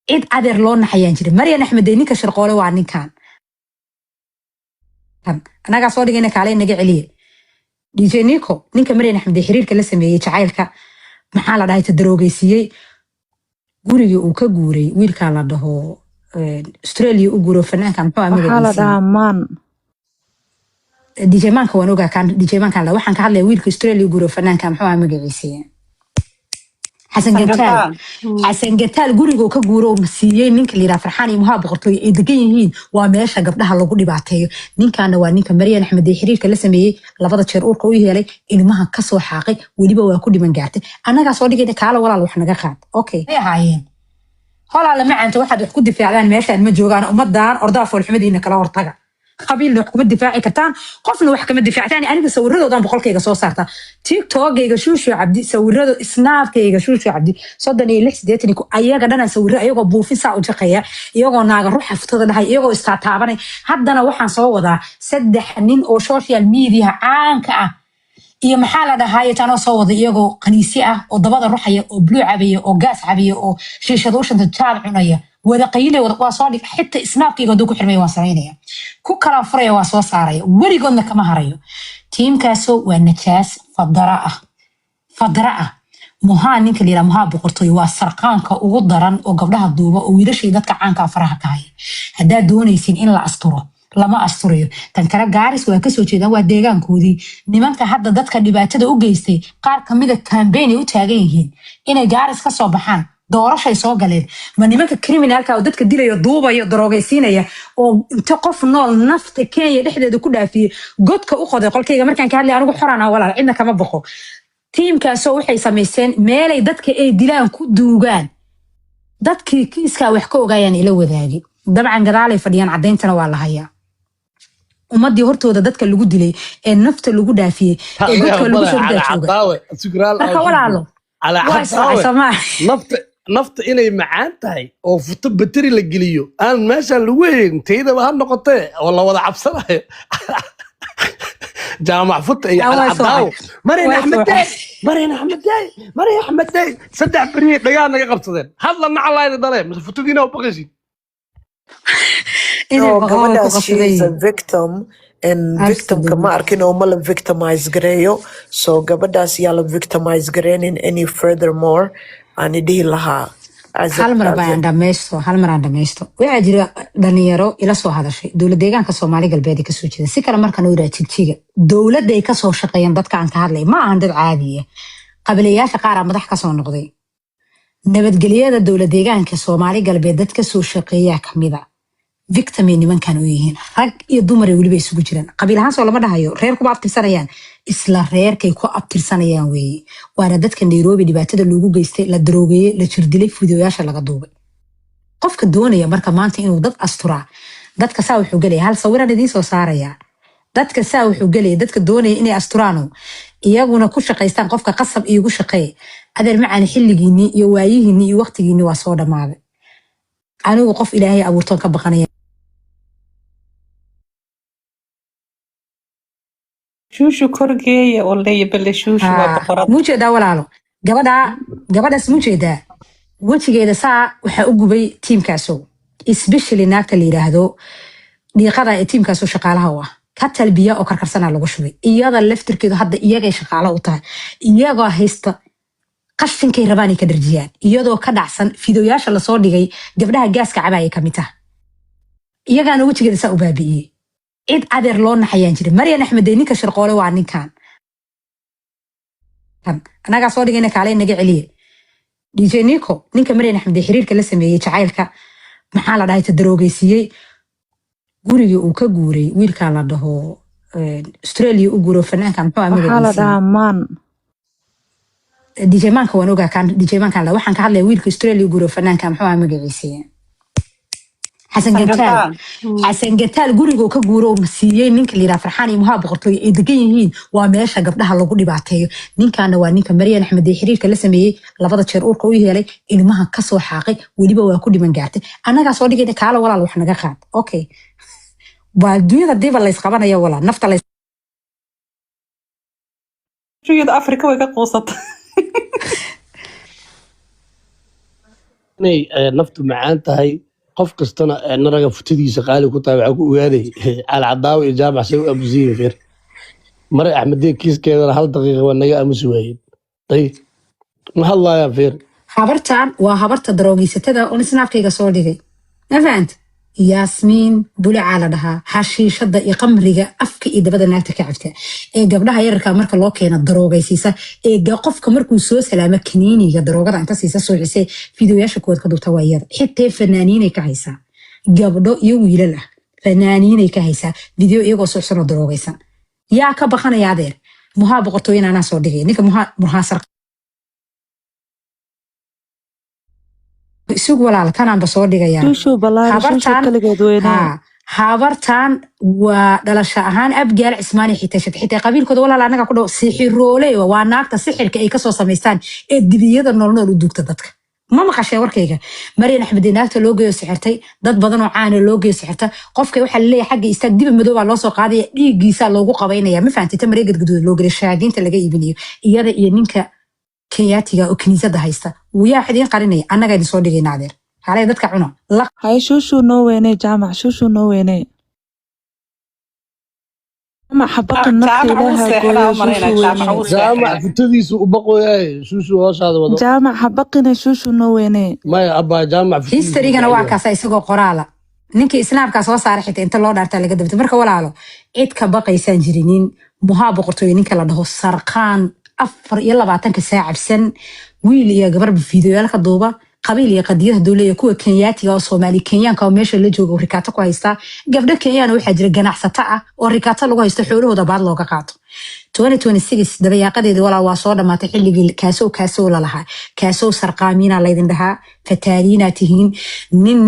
cid adeer loo naxayaan jiray maryan axmed ee ninka shirqoole waa ninkan anagaa soo dhigayna kaale naga celiye dj nico ninka maryan axmed ee xiriirka la sameeyey jacaylka maxaa la dhahay tadaroogeysiiyey gurigii uu ka guuray wiilkaa la dhaho australia u guuro fanaanka dj maanka waan ogaa kan dj maanka waxaan ka hadlaya wiilka australia u guuro fanaanka muxuu magaciisa xasan gataal guriga ka guuro siiyey ninka la yiraahdo farxaan iyo muhaa boqortooy ay degan yihiin waa meesha gabdhaha lagu dhibaateeyo ninkaana waa ninka maryan axmed ee xiriirka la sameeyey labada jeer uurka u yeelay ilmaha ka soo xaaqay weliba waa ku dhiman gaartay annagaa soo dhigayna kaala walaal wax naga qaad okay ay ahaayeen walaal macaanta waxaad wax ku difaacdaan meeshaan ma joogaan ummadaan ordaa foolxumadiina kala hortaga qabiil wax kuma difaaci kartaan qofna wax kama difaactaan aniga sawirradoodan boqolkayga soo saarta tiktokayga shuushu cabdi sawirrado snapkayga shuushu cabdi 36 ku ayaga dhan sawirro ayagoo buufin saa u jaqaya iyagoo naaga ruuxa futada dhahay iyagoo istaataabanay haddana waxaan soo wadaa 3 nin oo social media caanka ah iyo maxaa la dhahay taano soo wada iyagoo qaniisi ah oo dabada ruuxaya oo blue cabaya oo gaas cabaya oo shiishada u shanta taab cunaya wada qayle wada waa soo dhig xitaa snapkayga duu ku xirmay waan sameynaya ku kala furaya waa soo saaraya warigoodna kama harayo tiimkaasoo waa najaas fadara ah muhaa ninka liira muhaa boqortooy waa sarqaanka ugu daran oo gabdhaha duuba oo wiilashay dadka caanka faraha ka haya haddaad doonaysin in la asturo lama asturayo tan kale gaaris waa kasoo jeedaan waa deegaankoodii nimanka hadda dadka dhibaatada u geystay qaar kamida campaign ay u taagan yihiin inay gaaris ka soo baxaan doorashay soo galeen ma nimanka criminalka oo dadka dilayo duubayo daroogaysiinaya oo inta qof nool nafta Kenya dhexdeeda ku dhaafiyay godka u qoday qolkayga markaan ka hadlay anigu xorana walaal cidna kama baqo tiimkaasoo waxay sameysteen meelay dadka ay dilaan ku duugaan dadkii kiiska wax ka ogaayaan ila wadaagi dabcan gadaalay fadhiyaan cadeyntana waa la hayaa ummadii hortooda dadka lagu dilay ee nafta lagu dhaafiyay ee godka lagu soo gaajooga nafta inay macaan tahay oo futo bateri la geliyo aan meeshaan lagu eegin taydaba ha noqotee oo la wada cabsanayo jaamac futa iyo cadaawo maryan axmed day 3 beri dhagaa naga qabsadeen hadla nacalaayda dhalee mise futadiina u baqaysid she is a victim and victimka ma arkin oo ma la victimize gareeyo so gabadhaas yaa la victimize gareenin any furthermore aan idhihi lahaa hal mar aan dhamaysto waxaa jira dhalinyaro ila soo hadashay dowlad deegaanka Soomaali galbeed ka soo jeeda si kale markaan u raadin jiga dowladda ay ka soo shaqeeyeen dadka aan ka hadlay ma ahan dad caadi ah qabilayaasha qaar ah madax ka soo noqday nabadgelyada dowlad deegaanka Soomaali galbeed dadka soo shaqeeya kamida victim nimankan u yihiin rag iyo dumar waliba isugu jiraan qabiil ahaan soo lama dhahayo reer ku abtirsanayaan isla reerkay ku abtirsanayaan weeye waana dadka Nairobi dhibaatada loogu geystay la daroogeeyay la jirdilay fiidiyoyaasha laga duubay qofka doonaya marka maanta inuu dad astura dadka saa wuxuu galay hal sawiran idin soo saaraya dadka saa wuxuu galay dadka doonaya inay asturaano iyaguna ku shaqeystaan qofka qasab iyagu shaqeey adeer macaan xilligiini iyo waayihiini iyo waqtigiini waa soo dhamaaday anigu qof ilaahay abuurtoon ka baqanaya شوشو كورجية ولا يبلش شوشو وبقرات موجودة ولا لا gabadha smujeeda wajigeeda saa waxa u gubay tiimkaaso especially naagta la yiraahdo dhiiqada ee tiimkaaso shaqaalaha ah ka talbiya oo karkarsana lagu shubay iyada laftirkeedu hadda iyaga shaqaalo u tahay iyaga haysta qashinkay rabaan ka darjiyaan iyadoo ka dhacsan fiidiyoyaasha la soo dhigay gabdhaha gaaska cabaya kamita iyagana wajigeeda saa u baabiyay cid adeer loo naxayaan jiray maryan axmed ee ninka shirqoole waa ninkan anagaa soo dhigayna kaale naga celiye dj nico ninka maryan axmed ee xiriirka la sameeyey jacaylka maxaa la dhahay tadaroogeysiiyey gurigii uu ka guuray wiilkaa la dhaho australia u guuro fanaanka dj maanka waan ogaa kan dj maanka waxaan ka hadlaya wiilka australia u guuro fanaanka muxuu magaciisa xasan gataal guriga ka guuro siiyey ninka la yiraahdo farxaan iyo muhaa boqortooy ay degan yihiin waa meesha gabdhaha lagu dhibaateeyo ninkaana waa ninka maryan axmed ee xiriirka la sameeyey labada jeer uurka u yeelay ilmaha ka soo xaaqay weliba waa ku dhiman gaartay annagaa soo dhigayna kaala walaal wax naga qaad okay waa dunyada diba la isqabanaya walaal nafta la شوية أفريقيا ويقا قوصت inay naftu macaan tahay qof kastana naraga futadiisa qaali ku tahay waxaa ku ogaaday alcadaawi iyo jaamac say u abusiyin feer mare axmedee kiiskeedana hal daqiiqa waa naga aamusi waayeen day ma hadlayaa feer habartan waa habarta daroogiisatada oo snaabkayga soo dhigay ma fahanta yaasmiin bulicaa la dhahaa xashiishada iyo qamriga afka iyo dabada naagta ka cabta ee gabdhaha yararka marka loo keena daroogaysiisa ee qofka markuu soo salaamo kaniiniga daroogada inta siisa soocisay fiidiyoyaasha kood ka dubta waa iyada xitaa fanaaniinay ka haysaa gabdho iyo wiilal ah fanaaniinay ka haysaa fiidiyo iyagoo socsanoo daroogaysan yaa ka baqanaya adeer muhaa boqortooyin anaa soo dhigay ninka muhaasar isugu walaal kanaanba soo dhigayaa habartan waa dhalasho ahaan abgaal cismaani xitaa qabiilkooda walaal anaga ku dhow sixiroole waa naagta sixirka ay kasoo samaystaan ee dibiyada noolnool u duugta dadka ma maqashee warkayga maryan axmed naagta loo geeyo sixirtay dad badan oo caana loo geeyo sixirta qofka waxaa laleeyahay xagga istaag diba madoobaa loo soo qaadaya dhiiggiisaa loogu qabaynaya ma fahantay maree gadgaduud loo geliyo shayaadiinta laga iibinayo iyada iyo ninka kenyaatiga oo kiniisada haysta wuyaa xidin qarinaya annaga idin soo dhigayna adeer halay dadka cuno hay shushu noo weyne jaamac shushu noo weyne jaamac xabaqan nafta ilaaha gooyo jaamac futadiisu u baqoyaay shushu hooshaada wado jaamac xabaqina shushu noo weyne maya abaa jaamac historygana waa kaasa isagoo qoraala ninkii islaamkaa soo saaray xitaa inta loo dhaartaa laga dabta marka walaalo cid ka baqaysaan jirinin muhaa boqortooyo ninka la dhaho sarqaan 24 saac cabsan wiil iyo gabarba fiidiyoyaalka duuba qabiil iyo qadiyada dowladda kuwa kenyaatiga oo Soomaali Kenyaanka oo meesha la joogo rikaato ku haysta gabdho Kenyaan waxaa jira ganacsato ah oo rikaato lagu haysto xoolahooda baad looga qaato 2026 dabayaaqadeeda walaa waa soo dhamaatay xilligii kaasoo la lahaa kaasoo sarqaamiina laydin dhahaa fataariina tihiin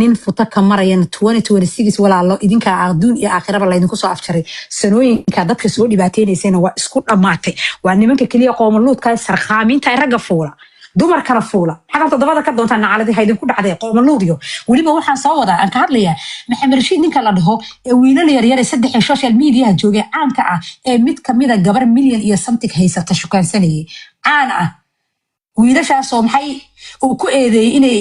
nin futa ka marayan 2026 walaalo idinka adduun iyo aakhiraba laydinku soo afjaray sanooyinka dadka soo dhibaateynaysa waa isku dhamaatay waa nimanka kaliya qoomaluudka sarqaamiinta ay ragga fuula dumar kala fuula maxaa todobada ka doontaa nacaladi haydin ku dhacday qoomaluudiyo waliba waxaan soo wadaa aan ka hadlayaa maxamed rashiid ninka la dhaho ee wiilal yar yar ee saddex social media joogay caanka ah ee mid kamida gabar milyan iyo something haysata shukaansanayay caan ah wiilashaas oo maxay uu ku eedeeyay inay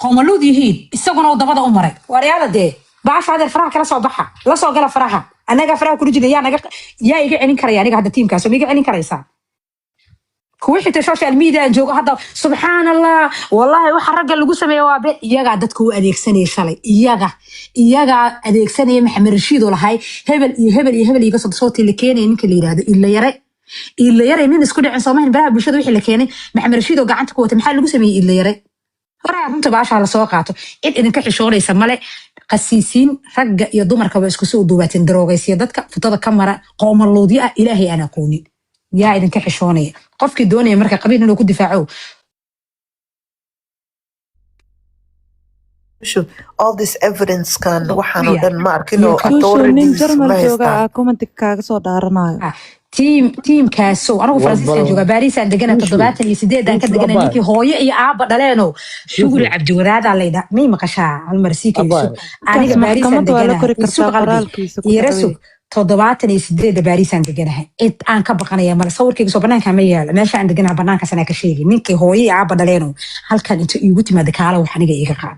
qoomaluud yihiin isaguna dabada u maray waryaada dee baasha adeer faraha kala soo baxa la soo gala faraha anaga faraha ku rijida yaa iga celin karaya aniga hadda tiimkaas oo iga celin karaysaa كويحة السوشيال ميديا جوجو هذا سبحان الله والله وحرق اللي قسمه وابد يجا دتكو أديك سنة شلي يجا أديك سنة محمد رشيد ولا هاي هبل يقصد صوتي اللي كان ينك اللي هذا إلا يرى مين سكون عن صومين بقى بشدوا وح اللي كان محمد رشيد وقعدت كوت محل اللي قسمه إلا يرى ورا أنت بعش على سواقاته إذا كح شغل يسمى قسيسين رجع يضمر كبس كسو دوبات دروغي سيادتك فتضل كاميرا قوم اللودية إلهي أنا كوني يا إذا كح شونية qofkii doonaya marka qabiil inuu ku difaaco all this evidence kan waxaan oo dhan ma arkino authorities ma haystaan comment kaaga soo dhaaranayo teamkaas anigu Faransiiska jooga Paris aan degana 78 aan ka degana ninkii hooyo iyo aaba dhaleeno shugul cabdi waraada leeyda may maqashaa hal marsiika aniga Paris aan degana iyo 78 Paris aan deganahay cid aan ka baqanaya mal sawirkayga soo banaanka ma yaalo meesha aan deganahay banaanka sana ka sheegay ninkii hooyo iyo aaba dhaleeno halkan inta iigu timaada kaala wax aniga iiga qaad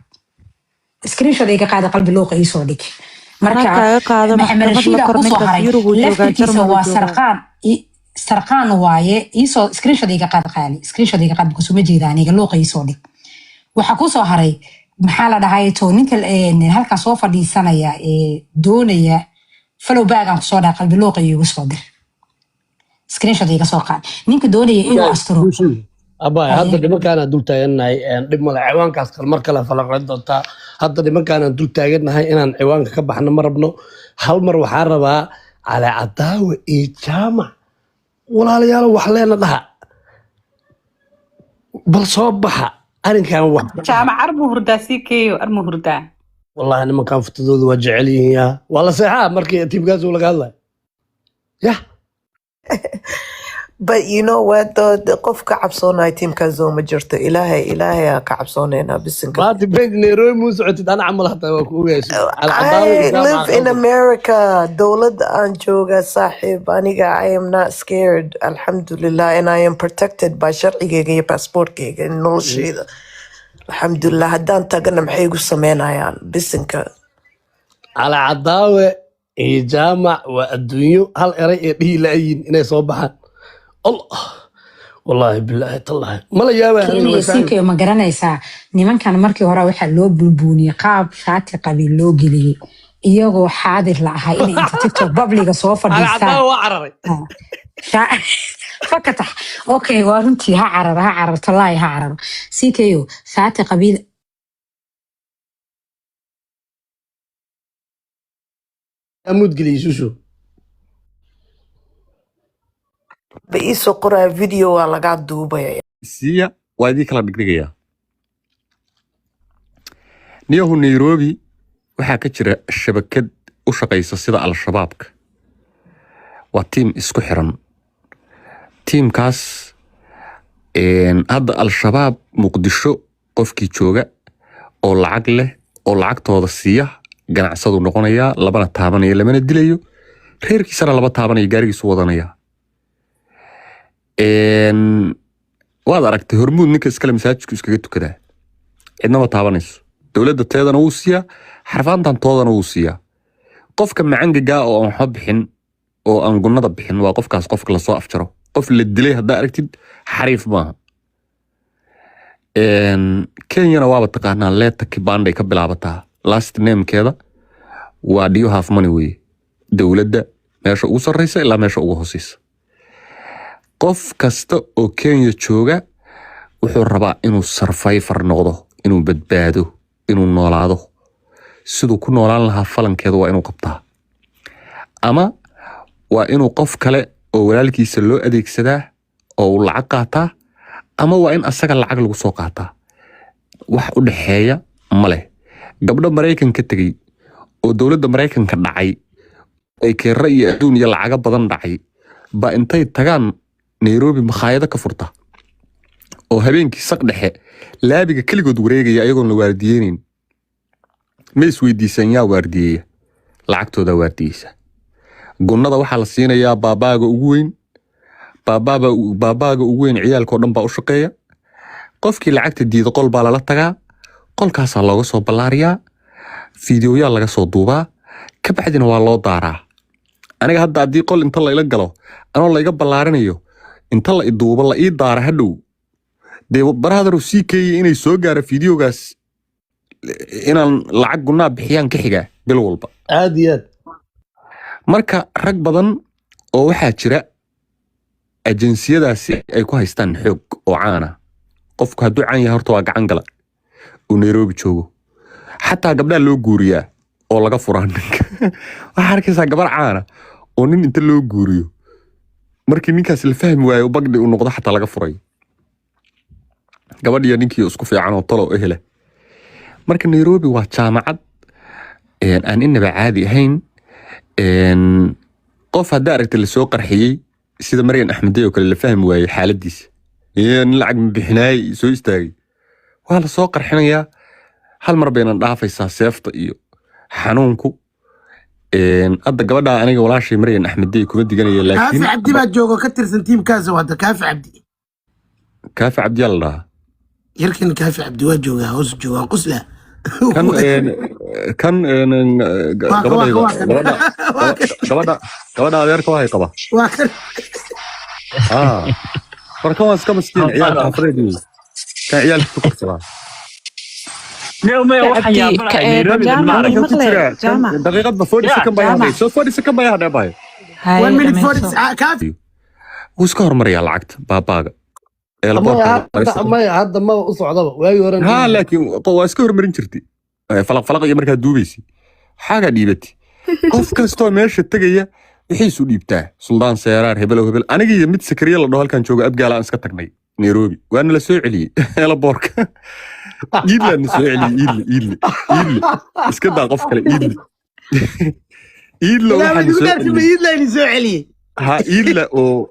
screenshot iiga qaad qalbi loo qiisoo dhig marka maxamed rashiid ku soo haray laftiisa waa sarqaan waaye iisoo screenshot iiga qaad qaali screenshot iiga qaad ku soo ma jeeda aniga loo qiisoo dhig waxa ku soo haray maxaa la dhahay to ninka halka soo fadhiisanaya ee doonaya follow back aan kusoo dhaa qalbi looqa iigu soo dir screenshot iga soo qaad ninka doonaya inuu asturo abaa hadda nimankaana dul taaganahay dhib male ciwaankaas mar kale falaqayn doontaa hadda nimankaana dul taaganahay inaan ciwaanka ka baxno ma rabno hal mar waxaan rabaa cali cadaawe iyo jaamac walaalayaal wax leena dhaha bal soo baxa arrinkan wax jaamac armu hurdaa sii keeyo armu hurdaa والله أنا ما كان في تدود وجعلي يا والله ساعة مركي تيم جاز ولا قال يا but you know what the قف كعب صونا تيم كازو مجرته إلهي كعب صونا بس ما تبيني روي مو سعودي أنا عمل حتى I live in America دولة أنجوجا صاحب أنا I am not scared الحمد لله and I am protected by شرعي جي passport جي no شيء alxamdulilah haddaan tagana maxay igu sameynayaan bisinka على عداوة إيه جامع والدنيا هل إري إيه لأيين إنه صباحا الله والله بالله طلع ما لا جابه kenya siikayo ma garanaysaa nimankan markii hore waxaa loo bulbuuniyey qaab shaati qabiil loo geliyey iyagoo xaadir la ahaa inay inta tiktok babliga soo على fadhiistaan عداوة عرري fakatax okay waa runtii ha carar tallaahi ha carar siikayo shaati qabiil أمود قلي شو ba iisoo qoraya video waa lagaa duubaya siya waa idii kala dhigdhigayaa niyahu nairobi waxaa ka jira shabakad u shaqaysa sida al-shabaabka waa tiim isku xiran tiimkaas hadda al-shabaab muqdisho qofkii jooga oo lacag leh oo lacagtooda siiya ganacsadu noqonayaa labana taabanaya lamana dilayo reerkiisana laba taabanaya gaarigiisu wadanaya waad aragtay hormuud ninka iskale masaajidku iskaga tukadaa cidnama taabanayso dowladda teedana wuu siiyaa xarfaantan toodana wuu siiyaa qofka macangagaa oo aan waxba bixin oo aan gunnada bixin waa qofkaas qofka lasoo afjaro qof la dilay haddaa aragtid xariif maaha kenyana waaba taqaanaa leeta kibanday ka bilaabataa last namekeeda waa do you have money weye dowladda meesha ugu sarreysa ilaa meesha ugu hooseysa qof kasta oo Kenya jooga wuxuu rabaa inuu survivor noqdo inuu badbaado inuu noolaado sidoo ku noolaan lahaa falankeedu waa inuu qabtaa ama waa inuu qof kale oo walaalkiisa loo adeegsadaa oo uu lacag qaataa ama waa in asaga lacag lagu soo qaataa wax u dhaxeeya male gabdho Mareykanka tagay oo dawladda Mareykanka dhacay ay keera iyo adduun iyo lacag badan dhacay ba intay tagaan Nairobi makhaayada ka furta oo habeenkii saq dhexe laabiga kaligood wareegaya ayagoon la waardiyeenin ma isweydiisan yaa waardiyeya lacagtooda waardiyeysa gunnada waxaa la siinayaa baabaaga ugu weyn baabaaga ugu weyn ciyaalkoo dhan baa u shaqeeya qofkii lacagta diida qol baa lala tagaa qolkaasaa looga soo ballaariyaa fiidiyoyaa laga soo duubaa ka bacdina waa loo daaraa aniga hadda haddii qol inta layla galo anoo layga ballaarinayo inta la iduuba la ii daara hadhow dee baraadaru sii keeyay inay soo gaara fiidiyogaas inaan lacag gunnaa bixiyaan ka xigaa bil walba عاديات marka rag badan oo waxaa jira ajeensiyadaasi ay ku haystaan xoog oo caana qofku hadduu caan yahay horta waa gacan gala uu Nairobi joogo xataa gabdhaha loo guuriyaa oo laga furaa ninka waxaa arkaysaa gabar caana oo nin inta loo guuriyo markii ninkaas la fahmi waayo bagdhi uu noqdo xataa laga furay gabadhiya ninkii isku fiican oo talo ehela marka Nairobi waa jaamacad aan inaba caadi ahayn qof hadda aragtay la soo qarxiyay sida Maryan Axmedey oo kale la fahmi waayay xaaladiisa nin lacag ma bixinay soo istaagay waa la soo qarxinayaa hal mar bayna dhaafaysaa seefta iyo xanuunku hadda gabadha aniga walaashay Maryan Axmedey kuma diganaya laakiin كافي عبدي بعد جوجو كتر سنتيم كازا وهذا كافي عبدي kaafi cabdi Allah يركن كافي عبدي وجوجا هوس جوجا قسله kan gabadha adeerka waa qaba واكل marka waa iska miskiin ciyaal xafreedii ka ciyaal ku korsadaa daqiiqad ba 40 second bay hadhay soo 40 second bay hadhay bay 1 minute 40 كافي wuu iska hormariyaa lacagta baabaaga ما هذا ما أصعده ويا ورن ها laakiin waa iska hormarin jirtay falaq iyo markaa duubaysay xaga dhiibati qof kastoo meesha tagaya wixiisu dhiibtaa suldaan seeraar hebel aniga iyo mid sakariya la dhaho halkan jooga abgaala aan iska tagnay Nairobi waana la soo celiyay la boorka iidla soo celiyay iidla iska daa qof kale iidla لا سو علي ha iidla oo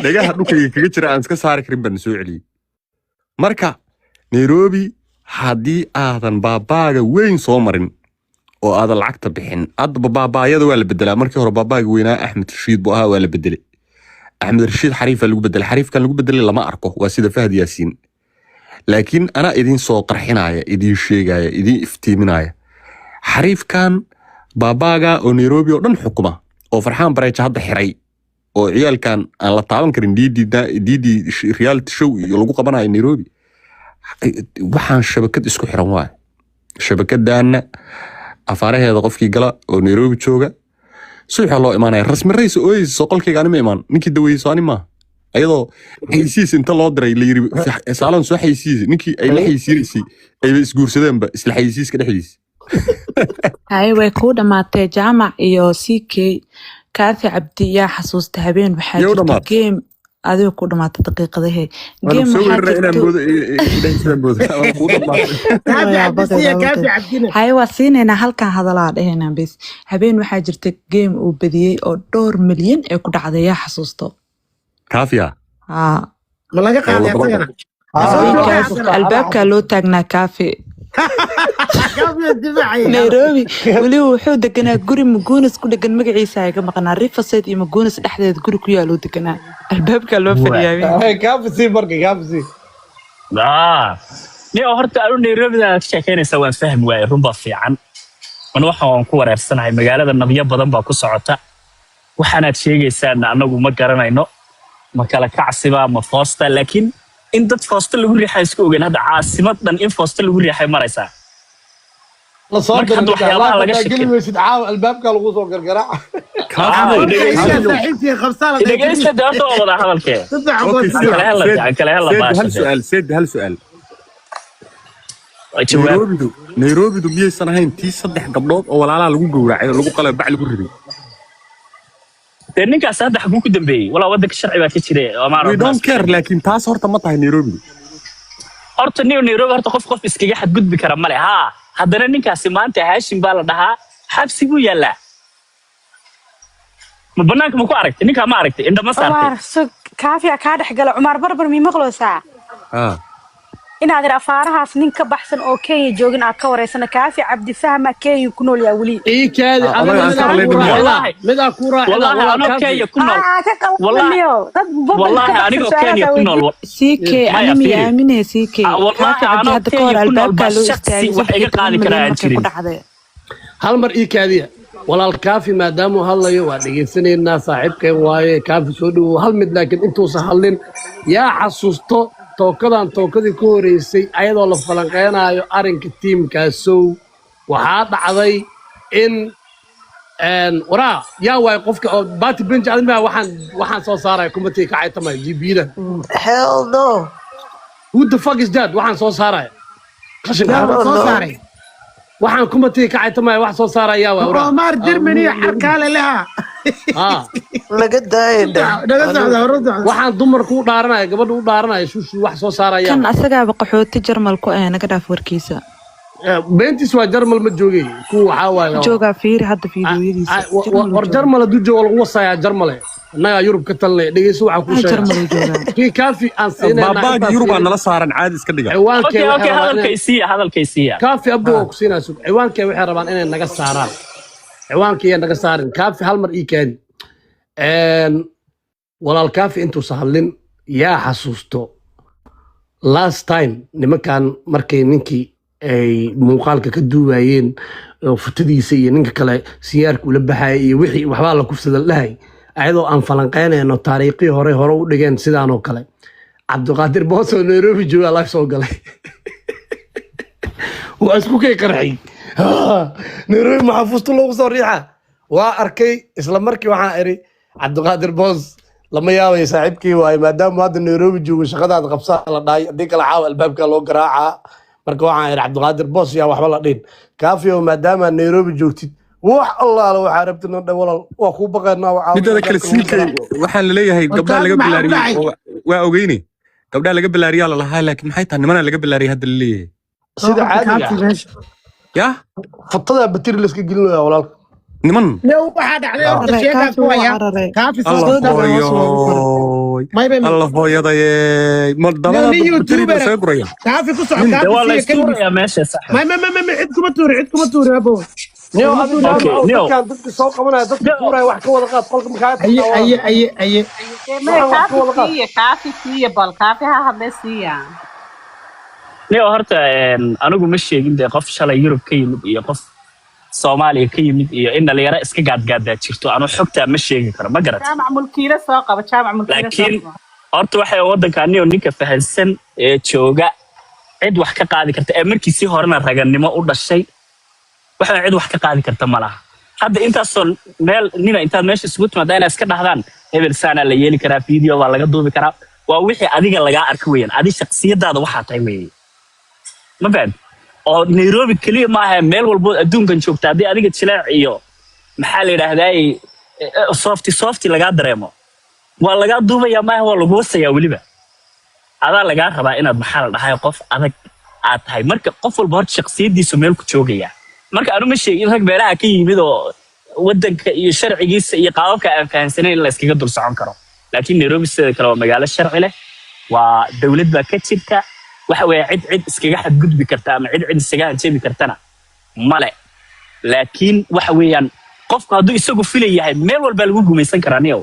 dhagaha dhulkayga kaga jira aan iska saari karin baan soo celiyay marka Nairobi haddii aadan baabaaga weyn soo marin oo aadan lacagta bixin hadda baabaayada waa la bedelaa markii hore baabaaga weynaa Axmed Rashiid buu ahaa waa la bedelay Axmed Rashiid xariifa lagu bedelay xariifkan lagu bedelay lama arko waa sida Fahad Yaasiin laakiin anaa idin soo qarxinaya idin sheegaya idin iftiiminaya xariifkan baabaaga oo Nairobi oo dhan xukuma oo Farxaan Bareeja hadda xiray oo ciyaalkan aan la taaban karin diidi reality show iyo lagu qabanayo Nairobi waxaan shabakad isku xiran waay shabakadaana afaaraheeda qofkii gala oo Nairobi jooga suuxa loo imaanaya rasmi rays oo soo qolkayga anima imaan ninkii daweyso anima ayadoo xaysiis inta loo diray la yiri saalan soo xaysiis ninkii ay la xaysiisay ay isguursadeenba isla xaysiiska dhexdiisa hay way ku dhamaatay jaamac iyo CK Kaafi Cabdi yaa xasuusta habeen waxaa jirta game adiga ku dhamaatay daqiiqadahe game hay waa siinayna halkan hadalaa dhehena bas habeen waxaa jirta game uu badiyay oo 2 milyan ee ku dhacday yaa xasuusto Kaafiya ma laga qaaday asagana albaabka loo taagnaa Kaafi Nairobi wali wuxuu deganaa guri Maguunis ku degan magaciisa ay ka maqnaa Riverside iyo Maguunis dhexdeed guri ku yaalo deganaa albaabka loo fadhiyay Kaafi markii Kaafi ni horta aanu Nairobi da sheekeynaysa waan fahmi waay runba fiican man waxaan ku wareersanahay magaalada nabyo badan baa ku socota waxaanaad sheegaysaa anagu ma garanayno ma kala kacsiba ma foosta laakiin in dad foosta lagu riixay isku ogeyn hada caasimadan in foosta lagu riixay maraysa la soo waxyaabaha laga shaqeeyay caaw albaabka lagu soo gargaraac dhageysta daado wada hadalkee hal su'aal Nairobi du miyaysan ahayn tii 3 gabdhood oo walaalaha lagu gowracay lagu qalay bac lagu riday ninkaas hadda xaguu ku dambeeyay walaa wadanka sharci baa ka jiray oo ma we don't care laakiin taas horta ma tahay Nairobi horta Nairobi horta qof iskaga xad gudbi kara male haddana ninkaasi maanta Haashim baa la dhahaa xabsi buu yaalaa ma banaanka ma ku aragtay ninka ma aragtay indha ma saartay Kaafiya ka dhex gala Umar Barbar mi maqloosaa inaad afaarahaas nin ka baxsan oo Kenya joogin aad ka wareysana Kaafi Cabdi Fahma Kenya ku nool yaa wali kaadi mid ku wallahi ana Kenya ku nool wallahi aniga Kenya ku nool CK animi aamine CK wallahi ana hadda ka hor albaabka loo istaagay wax iga qaadi karaa jirin hal mar kaadiya walaal Kaafi maadaama hadlayo waa dhageysanayna saaxiibkeen waaye Kaafi soo dhaw hal mid laakiin intuu sahalin yaa xasuusto tookadii ku horeysay ayadoo la falanqeynayo arinka tiimkaasow waxaa dhacday in waraa yaa waay qofka oo baati bench adima waxaan soo saaray kumatii ka caytamay GBda hell no who the fuck is that waxaan soo saaray qashin soo saaray waxaan kumatii ka caytamay wax soo saaray yaa waay waraa Omar Germany xarkaale laha laga daayay waxaan dumarku u dhaaranay gabadhu u dhaaranay shushu wax soo saaraya kan asagaaba qaxooti Jarmalku ah naga dhaaf warkiisa beentis waa Jarmal ma joogay ku waxa waayo jooga fiiri hadda fiidiyoodiisa war Jarmal du joogo lagu wasaaya Jarmale naga Yurub ka talnay dhageyso waxa ku sheegay ki Kaafi aan siinayna baabaaga Yurub aan nala saaran caadi iska dhiga hadalkaysiya Kaafi abbo ku siinayso ciwaankee waxay rabaan inay naga saaraan ciwaankii naga saarin Kaafi hal mar kaadi walaal Kaafi intuu sahalin yaa xasuusto last time nimankan markay ninkii ay muuqaalka ka duubayeen oo futadiisa iyo ninka kale siyaarku la baxay iyo wixii waxba la kufsada lahay ayadoo aan falanqeynayno taariikhii hore u dhigeen sidaan oo kale Cabdiqaadir Booso Nairobi jooga la soo galay waa isku kay qarxay Nairobi maxafuusto loogu soo riixa waa arkay isla markii waxaan iri Cabdiqaadir Boos lama yaabay saaxiibkii waay maadaama hadda Nairobi joogo shaqadaad qabsaa la dhaay hadii kala caaw albaabka loo garaaca marka waxaan iri Cabdiqaadir Boos yaa waxba la dhin Kaafi oo maadaama Nairobi joogtid wax Allah waxa rabtino dhawal waa ku baqaynaa waxa midda kale CK waxaan leeyahay gabdhaha laga bilaariyay waa ogeynay gabdhaha laga bilaariyay la lahaa laakiin maxay tahay nimana laga bilaariyay hadda leeyahay sida caadiga ya fatada batir la iska gelinayo walaal niman لو واحد عليه شيء كويا كافي صوت الله هويداي ما دبا سيقريا كافي كسر كافي يا ماشي صح ما عندكم توري يا ابو نيو كان ضد سوق وانا ضد كوره wax ka wada qaad qolka makaad كافي بال كافي هذا سيا nio horta anigu ma sheegin dee qof shalay Yurub ka yimid iyo qof Soomaaliya ka yimid iyo in dhalinyaro iska gaadgaadaa jirto anu xogta ma sheegi karo ma garat jaamac mulkiila soo qaba jaamac mulkiila laakiin horta waxay waddankaani oo ninka fahansan ee jooga cid wax ka qaadi karta ee markiisii horena raganimo u dhashay waxa cid wax ka qaadi karta ma laha hadda intaasoo meel nina intaad meesha isugu timaada inaad iska dhahdaan hebel saana la yeeli karaa video waa laga duubi karaa waa wixii adiga lagaa arki weeyaan adi shakhsiyadaada waxaa tahay weeye ma fahad oo Nairobi kaliya ma aha meel walbo adduunkan joogta hadii adiga jileec iyo maxaa la yiraahdaa softy laga dareemo waa laga duubaya ma aha waa lagu wasayaa waliba adaa laga rabaa inaad maxaa la dhahay qof adag aad tahay marka qof walba horta shakhsiyadiisu meel ku joogaya marka anu ma sheegin rag meelaha ka yimid oo wadanka iyo sharcigiisa iyo qaababka aan fahansanayn la iskaga dul socon karo laakiin Nairobi sidoo kale waa magaalo sharci leh waa dawlad baa ka jirta waxa weeye cid iskaga xadgudbi karta ama cid iskaga hanjebi kartana male laakiin waxa weeyaan qofku hadduu isagu filayahay meel walba lagu gumaysan karaa niyow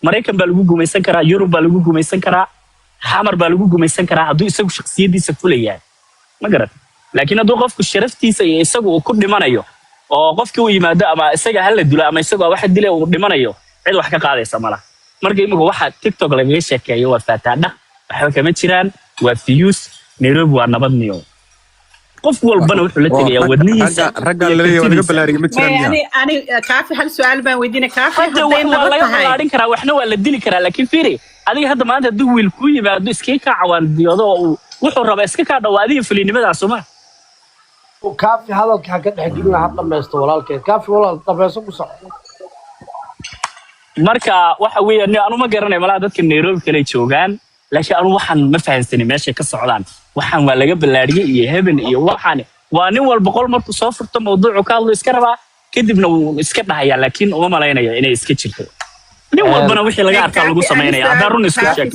Mareykan baa lagu gumaysan karaa Yurub baa lagu gumaysan karaa xamar baa lagu gumaysan karaa hadduu isagu shakhsiyadiisa filayahay ma garat laakiin hadduu qofku sharaftiisa iyo isagu uu ku dhimanayo oo qofkii uu yimaado ama isaga hal la dilo ama isagu wax dilay uu dhimanayo cid wax ka qaadaysa malaha marka imika waxa TikTok laga sheekeeyo waa faataadha waxa kama jiraan waa views Nairobi waa nabad niyo qof walbana wuxuu la tagayaa wadnihiisa ragga leeyahay wadaga balaariga ma jiraan ani kaafi hal su'aal baan weydiinay kaafi hadda waa laga balaarin karaa waxna waa la dili karaa laakiin fiiri adiga hadda maanta hadduu wiil ku yimaado iska ka cawaandiyado wuxuu rabaa iska ka dhawaadiyo fulinimadaas uma كافي هذا الحكي حكينا حتى ما يستوى كافي والله طبيعي ku soco marka waxa weeyaan anu ma garanay malaha dadka Nairobi kale joogan laakiin anu waxaan ma fahansanay meesha ka socdaan waxaan waa laga balaariyay iyo heaven iyo waxaan waa nin walba qol markuu soo furto mowduucu ka hadlo iska rabaa kadibna uu iska dhahayaa laakiin uma malaynayo inay iska jirto nin walbana wixii laga arkaa lagu sameeynaya hadda run isku sheeg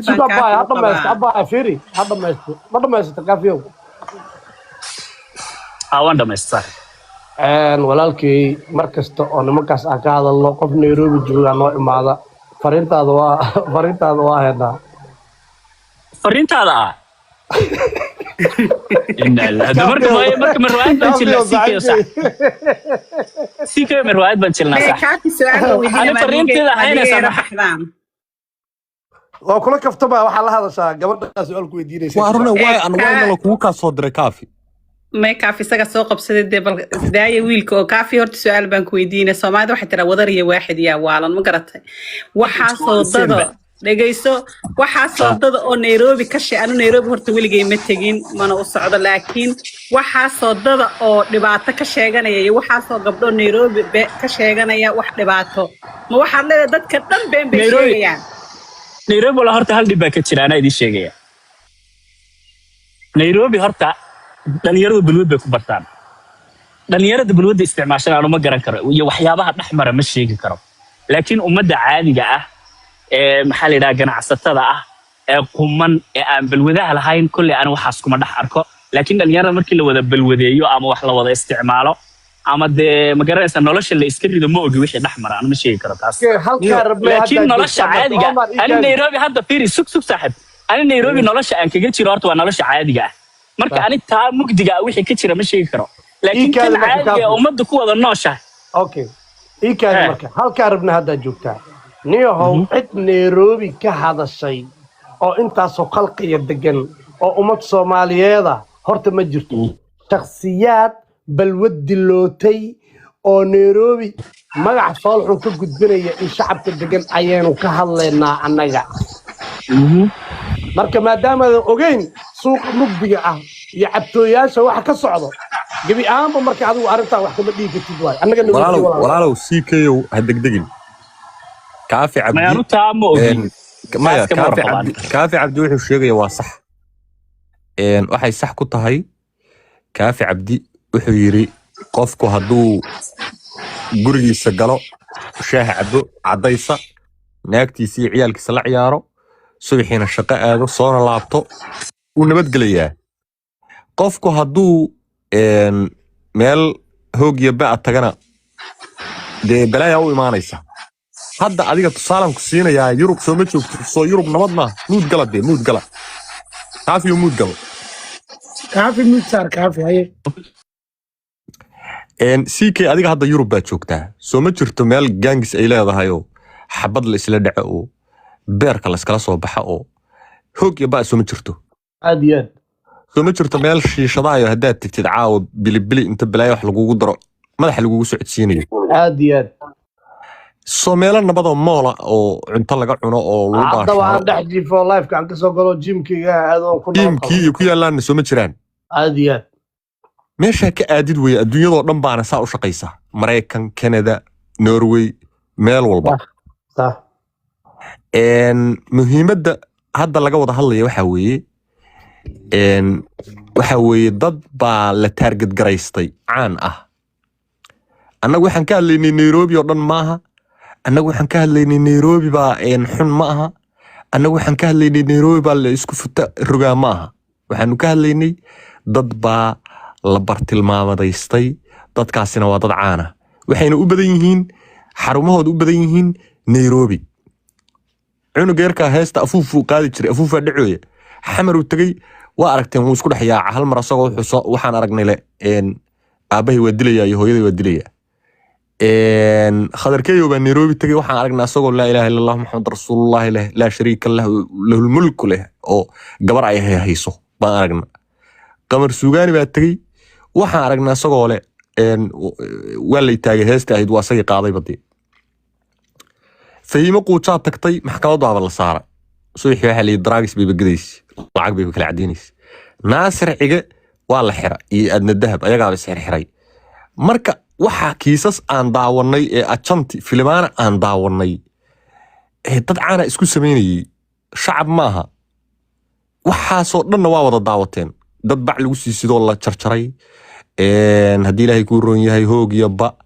sida baa hadda ma istaa fiiri hadda ma istaa kaafiyo awan dhameystaa walaalkii markasta oo nimankaas aan ka hadalno qof Nairobi jooga noo imaada fariintaada waa heedaa fariintaada inna la marka marwaad baan jilnaa sikay marwaad baan jilnaa sax kaafi su'aal weydiinay fariinteeda haynaysa baxdaan waa kula kaftaba waxa la hadashaa gabadha su'aal ku weydiinaysa waa runa waa aan wayna kugu ka soo diray kaafi ما كافي سجى سوق بسدد داي ويلك أو كافي هرت سؤال بنك ويدينا سماد واحد ترى وضرية واحد يا والا ما قرأت وحاصل ضد لقيسو وحاصل ضد أو نيروبي كشي أنا نيروبي هرت ويل جاي متجين ما أنا أصعد لكن وحاصل ضد أو لبعته كشي جانا يا وحاصل قبل نيروبي كشي جانا يا واحد لبعته ما واحد لا ضد كتم بين بشيء يعني نيروبي ولا هرت هل دبا كتير أنا يدي شيء نيروبي هرت dhalinyaradu balwad bay ku bartaan dhalinyarada balwada isticmaashan aanu ma garan karo iyo waxyaabaha dhaxmara ma sheegi karo laakiin ummadda caadiga ah ee maxaa la yiraahdaa ganacsatada ah ee quman ee aan balwadaha lahayn kulli aan waxaas kuma dhax arko laakiin dhalinyarada markii la wada balwadeeyo ama wax la wada isticmaalo ama de ma garanaysa nolosha la iska rido ma ogi wixii dhaxmara aan ma sheegi karo taas laakiin nolosha caadiga ani Nairobi hadda fiiri sug saaxib ani Nairobi nolosha aan kaga jiro horta waa nolosha caadiga ah marka ani taa mugdiga wixii ka jira ma sheegi karo laakiin kan caadiga ummadda ku wada nooshahay okay iikaad marka halka rabna hadda joogtaa niyahow cid Nairobi ka hadashay oo intaas oo qalqiya degan oo ummad Soomaaliyeeda horta ma jirto shakhsiyaad balwad dilootay oo Nairobi magac soolxun ka gudbinaya in shacabka degan ayaynu ka hadlaynaa annaga marka maadaama aan ogeyn suuq mugdiga ah iyo cabtooyaasha waxa ka socdo gabi ahaanba marka adigu arintaa wax kama dhigi kartid waay annaga walaalow CKO ha degdegin kaafi cabdi ma yaanu taamo ogin maya kaafi cabdi wuxuu sheegaya waa sax waxay sax ku tahay kaafi cabdi wuxuu yiri qofku hadduu gurigiisa galo shaah cabo cadaysa naagtiisa iyo ciyaalkiisa la ciyaaro subaxiina shaqo aado soona laabto uu nabadgelayaa qofku hadduu meel hoog iyo ba'a tagana dee balaya u imaanaysa hadda adiga tusaalan ku siinayaa Yurub soo ma joogto soo Yurub nabad ma muud gala kaafiyo muud galo كافي ميتسار كافي هاي CK adiga hadda Yurub baad joogtaa soo ma jirto meel gangis ay leedahay oo xabad la isla dhaco oo beerka la iskala soo baxa oo hoog iyo baa soo ma jirto aad iyo aad soo ma jirto meel shiishadaayo haddaad tagtid caawa bilibili inta balaayo wax lagugu daro madaxa lagugu socodsiinayo aad iyo aad soo meelo nabadoo moola oo cunto laga cuno oo lagu hadda baasho waxaan dhex jiifo live-ka aan ka soo galo jimkiga aadoo ku tiimkii ku yaallaanna soo ma jiraan aad iyo aad meesha ka aadid weeye adduunyadoo dhan baana saa u shaqaysa Mareykan Canada Norway meel walba صح muhiimadda hadda laga wada hadlaya waxa weeye dad baa la target garaystay caan ah annagu waxaan ka hadlaynay Nairobi oo dhan maaha annagu waxaan ka hadlaynay Nairobi baa xun ma aha annagu waxaan ka hadlaynay Nairobi baa la isku futa rogaa ma aha waxaanu ka hadlaynay dad baa la bartilmaamadeystay dadkaasina waa dad caan ah waxayna u badan yihiin xarumahooda u badan yihiin Nairobi cunugeerka heesta afuufu qaadi jiray afuufa dhacooya xamar uu tagay waa aragteen uu isku dhaxyaa hal mar asagoo waxaan aragnay le aabahay waa dilaya iyo hooyaday waa dilaya khadarkeeyo baa Nairobi tagay waxaan aragnay asagoo laa ilaaha illa allah muhammad rasuulullah la shariika lahu lahul mulku leh oo gabar ay hayso baan aragnay qamar suugaani baa tagay waxaan aragnay asagoo le waa la taagay heesta ahayd waa asagii qaaday badii فهي مقوشات تكتي محكمة ضابط الصارة سوي حيوها اللي دراجس بيبقديس لعق بيبقى عدينيس ناصر عقا والله حرا يأدن الذهب أيقا بسحر حراي مركا وحا كيساس آن داورني أتشانتي فيلمان آن داورني تدعانا اسكو سميني شعب ماها وحا صورنا نواوضا داوتين داد بعلو سيسيدو الله تشرشري هدي لها يكورون يهي هوق يبا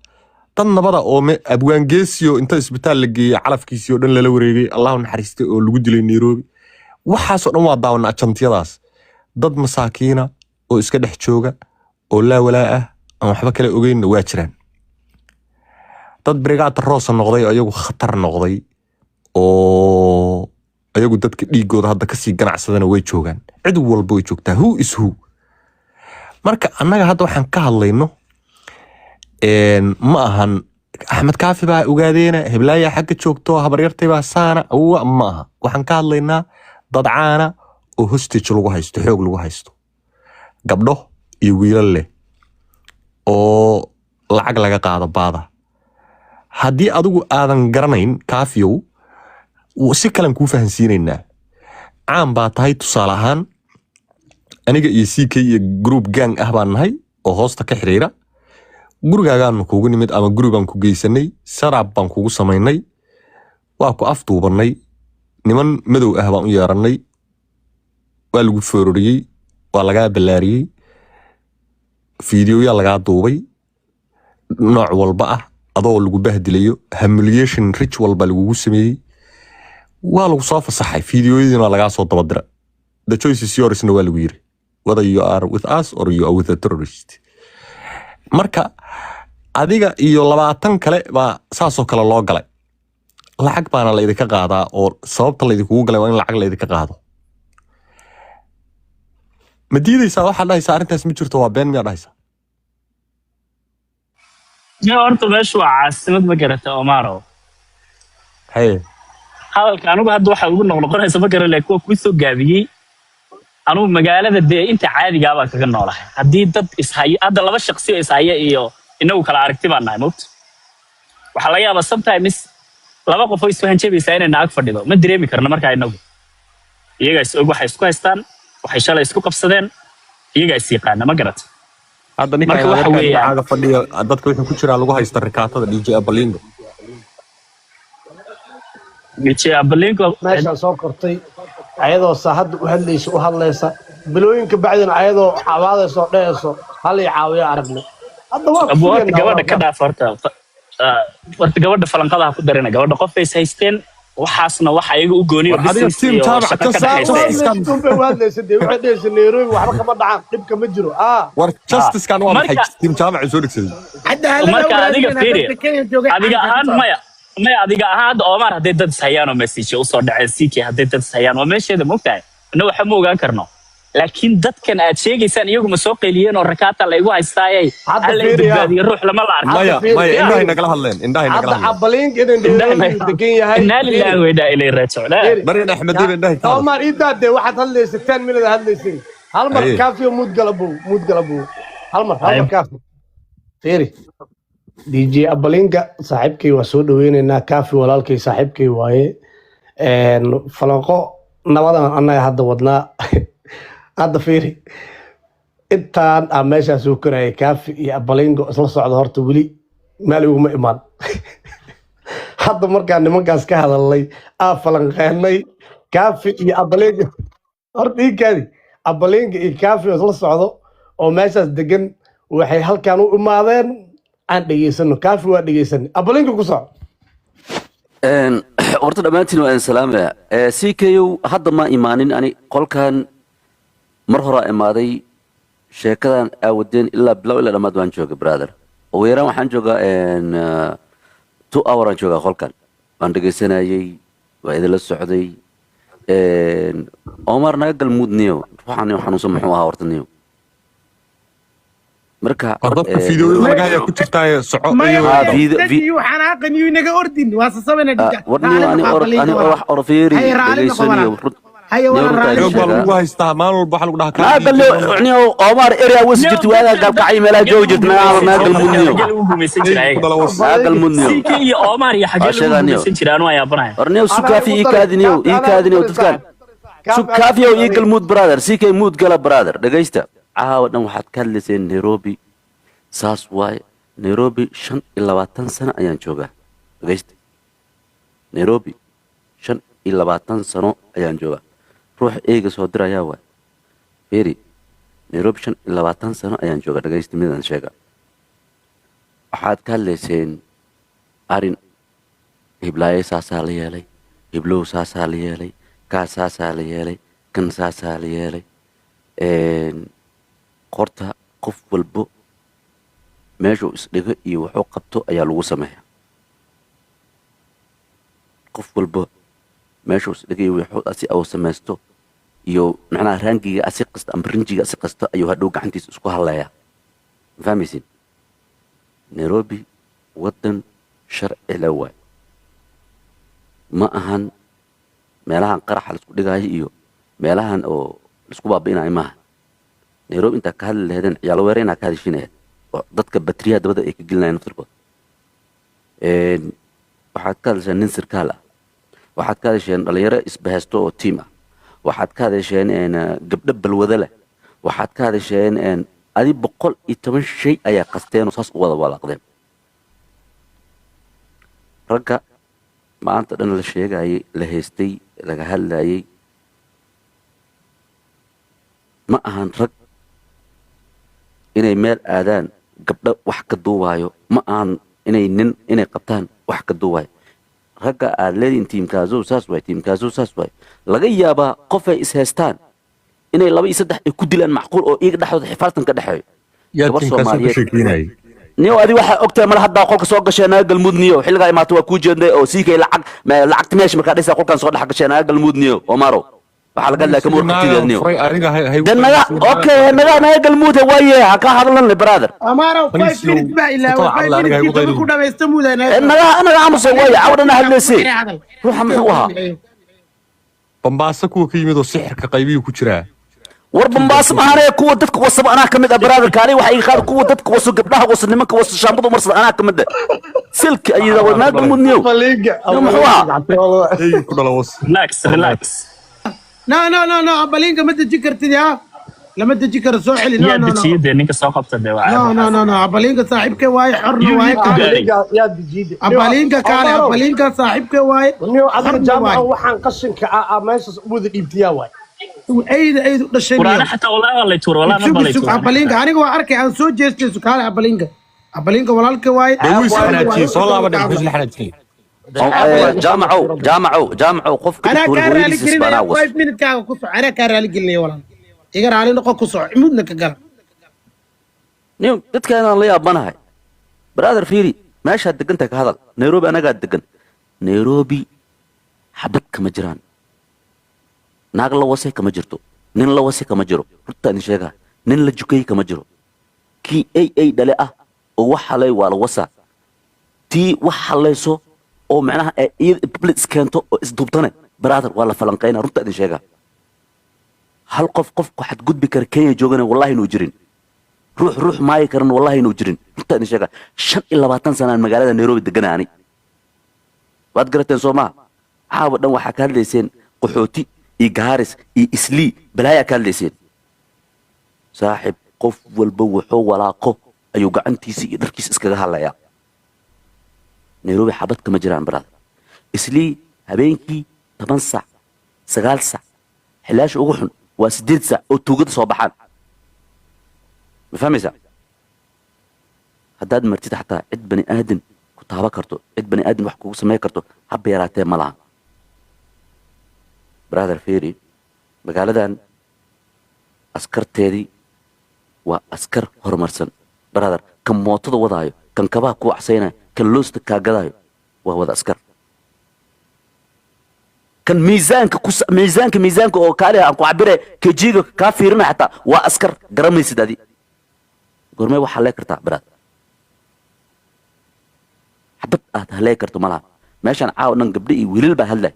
tan nabada oo abwaan geesiyo inta isbitaal la geeyay calafkiisii oo dhan la wareegay Allahu naxariistay oo lagu dilay Nairobi waxaas oo dhan waa daawana jantiyadaas dad masaakiina oo iska dhex jooga oo la walaa ah aan waxba kale ogeyn waa jiraan dad brigaad roos noqday oo iyagu khatar noqday oo iyagu dadka dhiigooda hadda ka sii ganacsadana way joogaan cid walba way joogtaa who is who marka annaga hadda waxaan ka hadlayno ma ahan Axmed Kaafi baa ogaadeena heblaaya xagga joogto habaryartay baa saana awa ma aha waxaan ka hadlaynaa dad caana oo hostage lagu haysto xoog lagu haysto gabdho iyo wiilal leh oo lacag laga qaado baada haddii adigu aadan garanayn Kaafiyow si kale ku fahansiinaynaa caan baa tahay tusaale ahaan aniga iyo CK iyo group gang ah baan nahay oo hoosta ka xiriira gurigaagaan kuugu nimid ama gurigaan ku geysanay saraab baan kuugu samaynay waa ku afduubanay niman madow ah baan u yeeranay waa lagu foororiyey waa lagaa balaariyey fiidiyoya lagaa duubay nooc walba ah adoo lagu bahdilayo humiliation ritual baa lagugu sameeyey waa lagu soo fasaxay fiidiyoyadiina lagaa soo dabadira the choice is yours waa lagu yiri whether you are with us or you are with a terrorist marka adiga iyo 20 kale baa saasoo kale loo galay lacag baana la idinka qaadaa oo sababta la idinku galay waa in lacag la idinka qaado ma diidaysaa waxa dhahaysa arintaas ma jirto waa been miyaa dhahaysa horta meeshu waa caasimad ma garata Omaro haye hadalka anigu hadda waxa ugu noqonaysa ma garan laakiin ku soo gaabiyay anigu magaalada dee inta caadiga ah kaga noolahay haddii dad ishaya hadda laba shakhsi oo ishaya iyo inagu kala aragti baan nahay moogta waxa laga yaabaa sometimes laba qof oo isfahan jabaysa inay naag fadhido ma dareemi karna markaa inagu iyaga waxay isku haystaan waxay shalay isku qabsadeen iyaga is yaqaana ma garata hadda ninka waxa weeyaan fadhiyo dadka wuxuu ku jiraa lagu haysta rikaatada DJ Abalingo DJ Abalingo meesha soo kortay ayadoo saahad u hadlaysa bilooyinka bacdina ayadoo xawaadayso dheeyso hal ay caawiyo aragnay hadda waa abwaad gabadha ka dhaafarta warta gabadha falanqada ku dareen gabadha qof ay haysteen waxaasna waxa ayaga u gooniyo business team taabac ka Nairobi waxba kama dhacaan dhib kama jiro war justice kan waa maxay team taabac soo dhigsaday marka adiga fiiri adiga ahaan maya adiga ahaan Omar hadday dad hayaan oo message u soo dhacay CK hadday dad hayaan waa meesheeda moogtahay inna waxa ma ogaan karno laakiin dadkan aad sheegaysaan iyagu ma soo qeyliyeen oo rakaata la igu haystaayay Hadda alla fiiri, badbaadiyo ruux lama la arko maya fiiri, maya fiiri. indhahay nagala hadleen indhahay nagala hadda hadleen abaliink idin dheereeyo degan yahay inaa lillahi wa inaa ilayhi raajicuun maryan axmed dib indhahay ka hadal Omar idaade waxaad hadlaysa 10 minute hadlaysin hal mar Aye. kaafiyo mud galabo hal mar kaafi fiiri DJ abalinka saaxiibkay waa soo dhaweynaynaa kaafi walaalkay saaxiibkay waaye falanqo nabadan annaga hadda wadnaa hadda fiiri intaan aan meeshaa soo korayay kaafi iyo abalingo isla socda horta weli meel iguma imaan hadda markaan nimankaas ka hadalnay falanqeynay kaafi iyo abalingo horta iikaadi abalingo iyo kaafi isla socdo oo meeshaas degan waxay halkaan u imaadeen aan dhegeysano kaafi waa dhegeysanay abalingo ku soco horta dhammaantiin waa idin salaamaya ck hadda ma imaanin ani qolkan mar horaa imaaday sheekadan aawadeen ilaa bilow ilaa dhammaad waan jooga brother ugu yaraan waxaan joogaa 2 hour aan joogaa qolkan waan dhegeysanayay waa idinla socday Omar naga galmudniyo ruuxan xanuunsan muxuu ahaa horta niyo marka dadka fiidiyooyada laga haya ku jirtaa soco iyo waxaan aqaniyo inaga ordin waa sababna dhiga warniyo ani wax orfeeri dhegeysaniyo hayo wala yoog baa lagu haystaa maalin walba waxa lagu dhahaa ما قال له يعني عمر اريا وسجت وهذا قال قاعي ملا جوجت ما قال منيو ما قال منيو CK iyo Omar iyo xagee lagu gumaysan jiraan waa yaabanaya ارنيو سكافي ايكادنيو تسكان سكافي ايكل مود برادر سي كي مود قال برادر دغيستا عاودن waxaad ka hadlayseen Nairobi saas waay Nairobi 25 sano ayaan joogaa dageysta Nairobi 25 sano ayaan joogaa ruux eega soo diraya waay beeri Nairobi 25 sano ayaan joogaa dageysta midaan sheega waxaad ka hadlayseen arin hiblaaye saasaa la yeelay hiblow saasaa la yeelay kaas saasaa la yeelay kan saasaa la yeelay qorta qof walbo meeshuu isdhigo iyo wuxuu qabto ayaa lagu sameeyaa qof walbo meeshuu isdhigo iyo wuxuu asi au samaysto iyo macnaha raangiga asi qasta ama rinjiga asi qasta ayuu hadhow gacantiisa isku hadlayaa ma fahmaysin Nairobi wadan sharci la waay ma ahan meelahan qaraxa la isku dhigaayo iyo meelahan oo la isku baabi'inayo maaha Nairobi inta ka hadli lahaydeen ciyaal weerarina ka hadishinaya dadka batriyaha dabada ay ka gelinayaan naftirkooda waxaad ka hadasheen nin sirkaal ah waxaad ka hadasheen dhalinyaro isbahaysto oo tiim ah waxaad ka hadasheen gabdho balwada leh waxaad ka hadasheen adi 110 shay ayaa qasteen oo saas u wada walaaqdeen ragga maanta dhan la sheegayay la haystay laga hadlayay ma ahan rag inay meel aadaan gabdho wax ka duubayo ma ahan inay qabtaan wax ka duubayo ragga aad leediin tiimkaasu saas waay laga yaabaa qof ay is haystaan inay 2 iyo 3 ay ku dilaan macquul oo iyaga dhexdooda xifaaltan ka dhexeeyo gabar Soomaaliyeed niyo adi waxa ogtahay mal hadda qolka soo gasheenaa galmudniyo xilliga imaato waa ku jeednay oo siikay lacagta meesha marka dhisa qolkan soo dhex gasheenaa galmudniyo Omaro waxa laga hadlaa kamur qatigeedniyo danaga okay naga galmuud waaye ha ka hadlan brother Omaro 5 minutes ba ilaa 5 minutes ku dhamaysto mudana naga amso waaye awdana hadlaysay ruuxa muxuu ahaa bambaasa kuwa ka yimid oo sixirka qaybiyo ku jiraa war bambaas maanay kuwa dadka wasab anaa kamid ah brother kaali waxa ay qaad kuwa dadka wasab gabdhaha wasab nimanka wasab shaambadu marsad anaa kamid ah silka ayada waa naag mudniyo relax no abalinka ma daji kartid ya lama daji karo soo xili yaa dajiyada ninka soo qabta de waa no abalinka saaxiibkee waaye xorna waaye yaa dijiida abalinka kaale abalinka saaxiibkee waaye niyo adiga jaamaca waxaan qashinka meesha wada dhiibtiyaa waay ayda dhashay quraana xataa walaa la tuur walaa ma balay tuur abalinka aniga waa arkay aan soo jeestay sukaale abalinka walaalka waaye soo laaba dhexdiis la xanaajiyay jaamaco qofka أنا كارالي قلنا 5 minutes كاغا كسو أنا كارالي قلنا ولا إيجار علي نقو كسو عمودنا كقال نيو dadka la yaabanahay brother fiiri meesha deganta ka hadal Nairobi anaga degan Nairobi xabad kama jiraan naag la wasay kama jirto nin la wasi kama jiro runta idin sheegaa nin la jukay kama jiro kii ay dhale ah oo wax halay waa la wasaa tii wax halayso oo macnaha public keento oo isdubtane brother waa la falanqeynaa runta idin sheegaa hal qof waxaad gudbi kara Kenya joogana wallahi inuu jirin ruux maayi karan wallahi inuu jirin runta idin sheegaa 25 sano magaalada Nairobi deganaani waad garateen Soomaa caawa dhan waxa ka hadlayseen qaxooti iyo gaaris iyo islii balaaya ka hadlayseen saaxib qof walba wuxuu walaaqo ayuu gacantiisa iyo dharkiisa iskaga hadlayaa Nairobi xabad kama jiraan brother islii habeenkii 10 saac 9 saac xilaash ugu xun waa 8 saac oo tuugada soo baxaan ma fahmaysaa haddaad martid xataa cid bani aadan ku taaba karto cid bani aadan wax kugu sameey karto habba yaraatee ma laha brother Ferry magaaladan askarteedii waa askar horumarsan brother kan mootada wadaayo kan kabaha ku waxsaynayo kan loosta kaagadayo waa wada askar kan miisaanka oo kaali aan ku cabire kejiga ka fiirina xataa waa askar garamaysid adi gormay waxa la kartaa brother xabad aad halay karto malaha meeshan caaw dhan gabdho iyo wiilal baa hadlay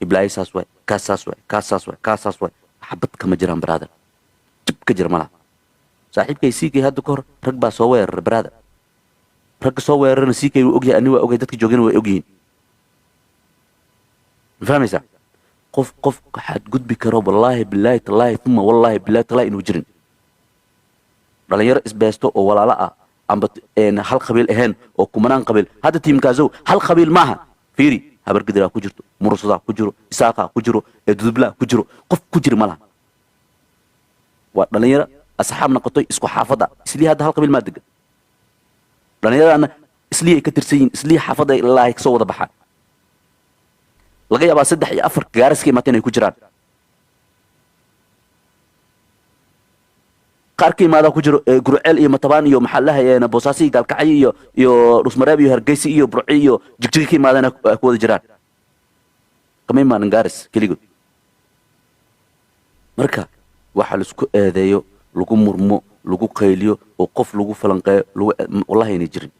iblaay saas way kaasaas way xabad kama jiraan brother dib ka jir malaha saaxiibkay siikay hadda ka hor rag baa soo weerar brother rag soo weerarna siikay uu ogyahay ani waa ogay dadka joogana way ogyihiin fahmaysaa qof waxaad gudbi karo wallaahi billaahi tallaahi thumma wallaahi billaahi tallaahi inuu jirin dhalinyaro isbeesto oo walaala ah amba hal qabiil ahayn oo kumanaan qabiil hadda tiimkaasow hal qabiil maaha fiiri habar gidiraa ku jirto murusadaa ku jiro isaaqa ku jiro dudublaa ku jiro qof ku jira malaha waa dhalinyaro asxaab noqotay isku xaafada islii hadda hal qabiil maa degan dhalinyaradaana islii ay ka tirsan yihiin islii xaafada ilaahay kasoo wada baxaan laga yaabaa 3 iyo 4 gaariska imaatay inay ku jiraan qaarkii imaada ku jiro Gurceel iyo Matabaan iyo maxallaha Boosaasi Galkacyo iyo Dhusmareeb iyo Hargeysa iyo Burco iyo Jigjiga ka imaadana ku wada jiraan kama imaan gaaris kaligood marka waxa la isku eedeeyo lagu murmo lagu qayliyo oo qof lagu falanqeeyo wallahi inay jirin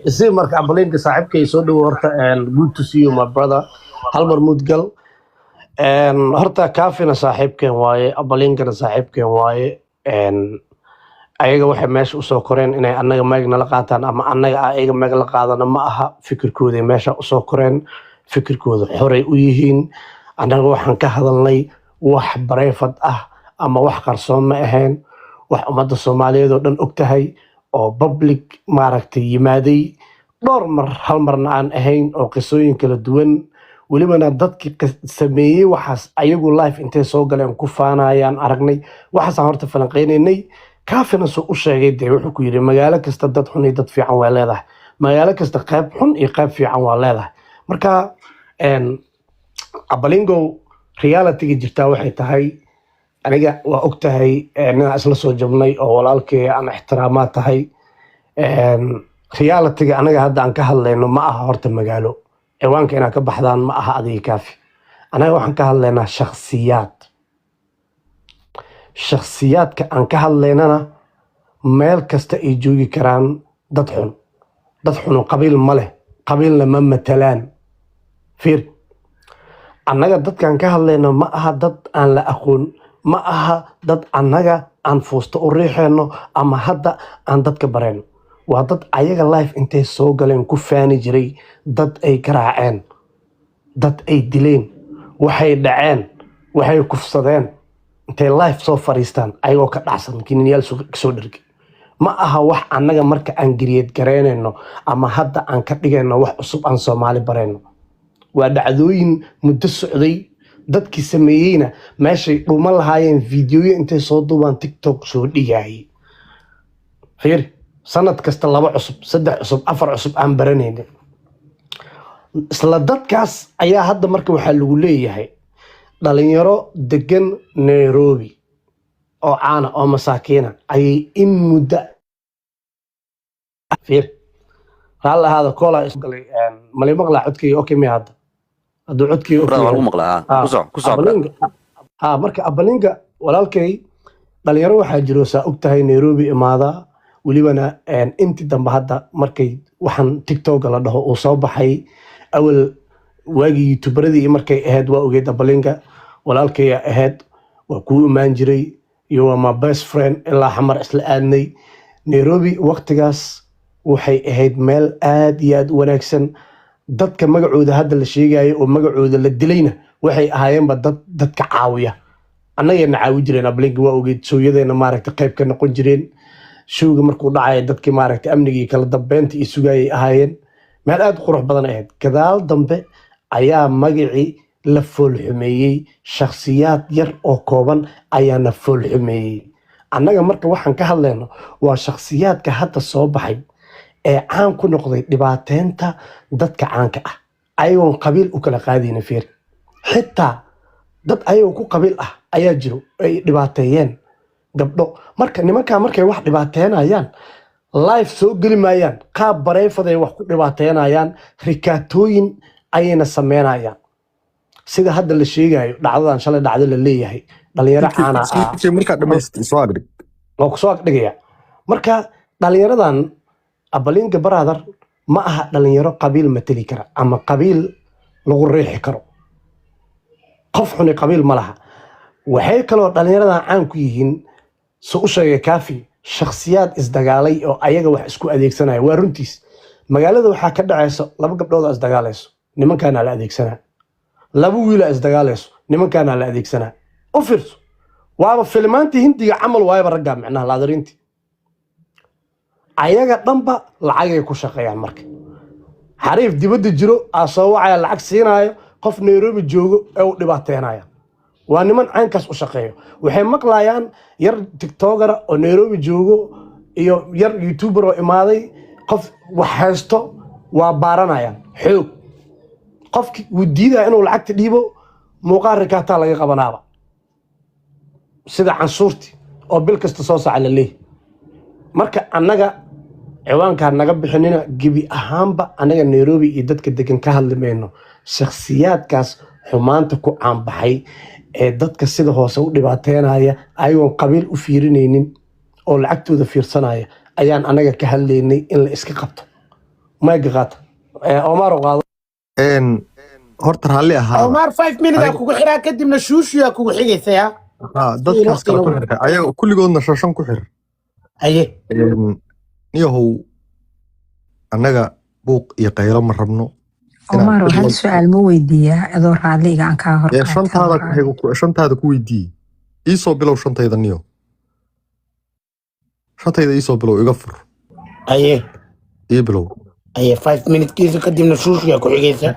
isii marka ambalinka saaxiibkay soo dhawo horta good to see you my brother hal mar mudgal horta kaafina saaxiibkeen waaye ambalinkana saaxiibkeen waaye ayaga waxay meesha u soo koreen inay annaga meegna la qaataan ama annaga ayaga meeg la qaadana ma aha fikirkooda meesha u soo koreen fikirkooda xoray u yihiin annaga waxaan ka hadalnay wax bareefad ah ama wax qarsoon ma ahayn wax ummadda Soomaaliyeed oo dhan og tahay oo public maaragtay yimaaday dhowr mar hal marna aan ahayn oo qisooyin kala duwan welibana dadkii sameeyey waxaas ayagu live intay soo galeen ku faanayaan aragnay waxaasaan horta falanqeynaynay kaafina soo u sheegay dee wuxuu ku yidhi magaalo kasta dad xun iyo dad fiican waa leedahay magaalo kasta qayb xun iyo qayb fiican waa leedahay marka abalingo reality jirtaa waxay tahay aniga waa og tahay inaan isla soo jabnay oo walaalkay aan ixtiraamaad tahay reality-ga anaga hadda aan ka hadlayno ma aha horta magaalo ciwaanka inaan ka baxdaan ma aha adiga kaafi anaga waxaan ka hadlaynaa shakhsiyaadka aan ka hadlaynana meel kasta ay joogi karaan dad xun oo qabiil ma leh qabiilna ma matalaan fiir annaga dadkaan ka hadlayno ma aha dad aan la aqoon ma aha dad annaga aan fuusto u riixayno ama hadda aan dadka barayno waa dad ayaga life intay soo galeen ku faani jiray dad ay garaaceen dad ay dileen waxay dhaceen waxay kufsadeen intay life soo fariistaan ayagoo ka dhacsan kiniyaal soo dhergay ma aha wax annaga marka aan gariyeed gareynayno ama hadda aan ka dhigayno wax cusub aan Soomaali barayno waa dhacdooyin muddo socday dadkii sameeyeyna meeshay dhuma lahaayeen fiidiyoyo intay soo duubaan TikTok soo dhigayay fiir sanad kasta 2 cusub 3 cusub 4 cusub aan baranayna isla dadkaas ayaa hadda marka waxaa lagu leeyahay dhalinyaro degan Nairobi oo caana oo masaakiina ayay in muddo fiir hal hada koola isgalay mali maqlaa codkii okay mi hadda hadduu codkii lagu maqlaa ku soo marka abalinga walaalkay dhalinyaro waxaa jiro saa og tahay Nairobi imaada welibana intii dambe hadda markay waxaan TikTok la dhaho oo soo baxay awal waagii youtuberadii markay ahayd waa ogeyd Abalinga walaalkay ahayd waa ku imaan jiray you are my best friend ilaa xamar isla aadnay Nairobi waqtigaas waxay ahayd meel aad iyo aad wanaagsan dadka magacooda hadda la sheegayo oo magacooda la dilayna waxay ahaayeenba dadka caawiya annagana caawi jireen Abalinga waa ogeyd sooyadeena maaragtay qayb ka noqon jireen showga markuu dhacay dadkii maaragtay amnigii kala dambeynta iyo sugayay ahaayeen meel aad qurux badan ahayd gadaal dambe ayaa magacii la foolxumeeyey shakhsiyaad yar oo kooban ayaana foolxumeeyey annaga marka waxaan ka hadlayno waa shakhsiyaadka hadda soo baxay ee caan ku noqday dhibaateynta dadka caanka ah ayagoon qabiil u kala qaadayna fiir xitaa dad ayagoo ku qabiil ah ayaa jiro ay dhibaateeyeen gabdho marka nimankaa markay wax dhibaateynayaan live soo geli maayaan qaab bareefaday wax ku dhibaateynayaan rikaatooyin ayayna sameynayaan sida hadda la sheegayo dhacdadan shalay dhacdo la leeyahay dhalinyaro caana ah markaa dhamaystir soo agdhig waa ku soo agdhigaya marka dhalinyaradan Abalinga brother ma aha dhalinyaro qabiil matali kara ama qabiil lagu riixi karo qof xuni qabiil ma laha waxay kaloo dhalinyaradan caan ku yihiin soo u sheegay Kaafi shakhsiyaad isdagaalay oo ayaga wax isku adeegsanaya waa runtiis magaalada waxaa ka dhacayso laba gabdhood oo isdagaalayso nimankaana la adeegsanaa laba wiil oo isdagaalayso nimankaana la adeegsanaa u fiirso waaba filmaantii hindiga camal waayba ragga macnaha laadarintii ayaga dhanba lacagay ku shaqeeyaan marka xariif dibadda jiro soo wacaya lacag siinaayo qof Nairobi joogo ee u dhibaateynaya waa niman caynkaas u shaqeeyo waxay maqlayaan yar TikToker oo Nairobi joogo iyo yar YouTuber oo imaaday qof wax haysto waa baaranayaan xoog qofkii uu diidaa inuu lacagta dhiibo muuqaal rikaata laga qabanaaba sida cansuurti oo bil kasta soo saca la leeyahay marka annaga ciwaanka naga bixinina gibi ahaanba annaga Nairobi iyo dadka degan ka hadlimayno shakhsiyaadkaas xumaanta ku caanbaxay ee dadka sida hoose u dhibaateynaya ayagoon qabiil u fiirinaynin oo lacagtooda fiirsanaya ayaan anaga ka hadlaynay in la iska qabto mayga qaata Omar qaado horta raalli ahaa Omar 5 minutes kugu xiraa kadibna shuushiya kugu xigaysaa dadkaas kala ku xirka ayaga kulligoodna shashan ku xir aye niyahow annaga buuq iyo qaylo ma rabno Omar hal su'aal ma weydiiyaa adoo raaliga aan ka hor shantaada ku weydii iisoo bilow shantayda niyo shantayda iisoo bilow iga fur aye ii bilow aye 5 minutes kiisa kadibna shuushiya ku xigaysaa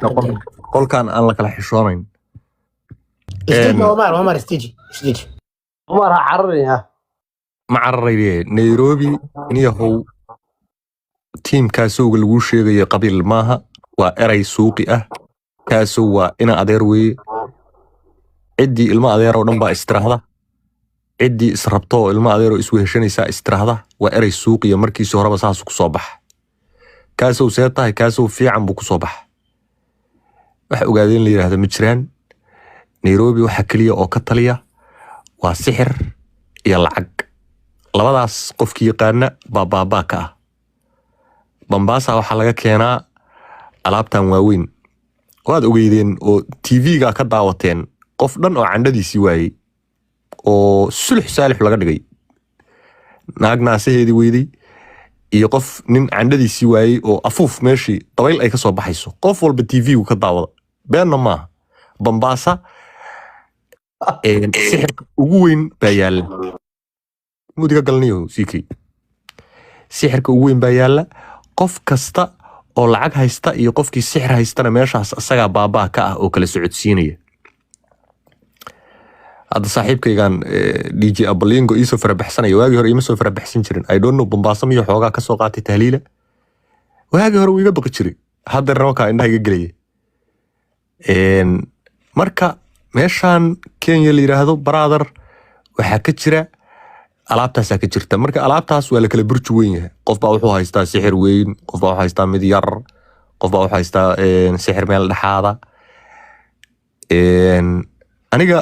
qolkaan aan la kala xishoonayn Omar stage Omar cararaya ma cararayee Nairobi niyahow tiimkaasowga lagu sheegayo qabiil maaha waa eray suuqi ah kaasoo waa ina adeer weeye ciddii ilmo adeer oo dhan baa istiraahda ciddii israbto oo ilmo adeer oo isweheshanaysaa istiraahda waa eray suuqiya markiisii horeba saas ku soo baxa kaasow see tahay kaasow fiican buu ku soo baxa waxa ogaadeen la yidhaahdo ma jiraan Nairobi waxa keliya oo ka taliya waa sixir iyo lacag labadaas qofkii yaqaana baa baabaa ka ah Mombasa waxaa laga keenaa alaabtan waaweyn waad ogeydeen oo TV-ga ka daawateen qof dhan oo candhadiisii waayey oo sulx saalix laga dhigay naagnaasaheedii weyday iyo qof nin candhadiisii waayey oo afuuf meeshii dabayl ay ka soo baxayso qof walba TV-gu ka daawada beenna maaha Mombasa sixirka ugu weyn baa yaalla mudiga galniyo sikay sixirka ugu weyn baa yaalla qof kasta oo lacag haysta iyo qofkii sixir haystana meeshaas asaga baabaa ka ah oo kala socodsiinaya hadda saaxiibkaygan DJ Abalingo iisoo farabaxsanaya waagii hore ima soo farabaxsan jirin I don't know Mombasa miyo xoogaa ka soo qaatay tahliila waagii hore wuu iga baqi jiray hadda ranka indhaha iga gelaya marka meeshaan Kenya la yiraahdo brother waxaa ka jira alaabtaasaa ka jirta marka alaabtaas waa la kala burju weyn yahay qof baa wuxuu haystaa sixir weyn qof baa wuxuu haystaa mid yar qof baa wuxuu haystaa sixir meel dhexaada aniga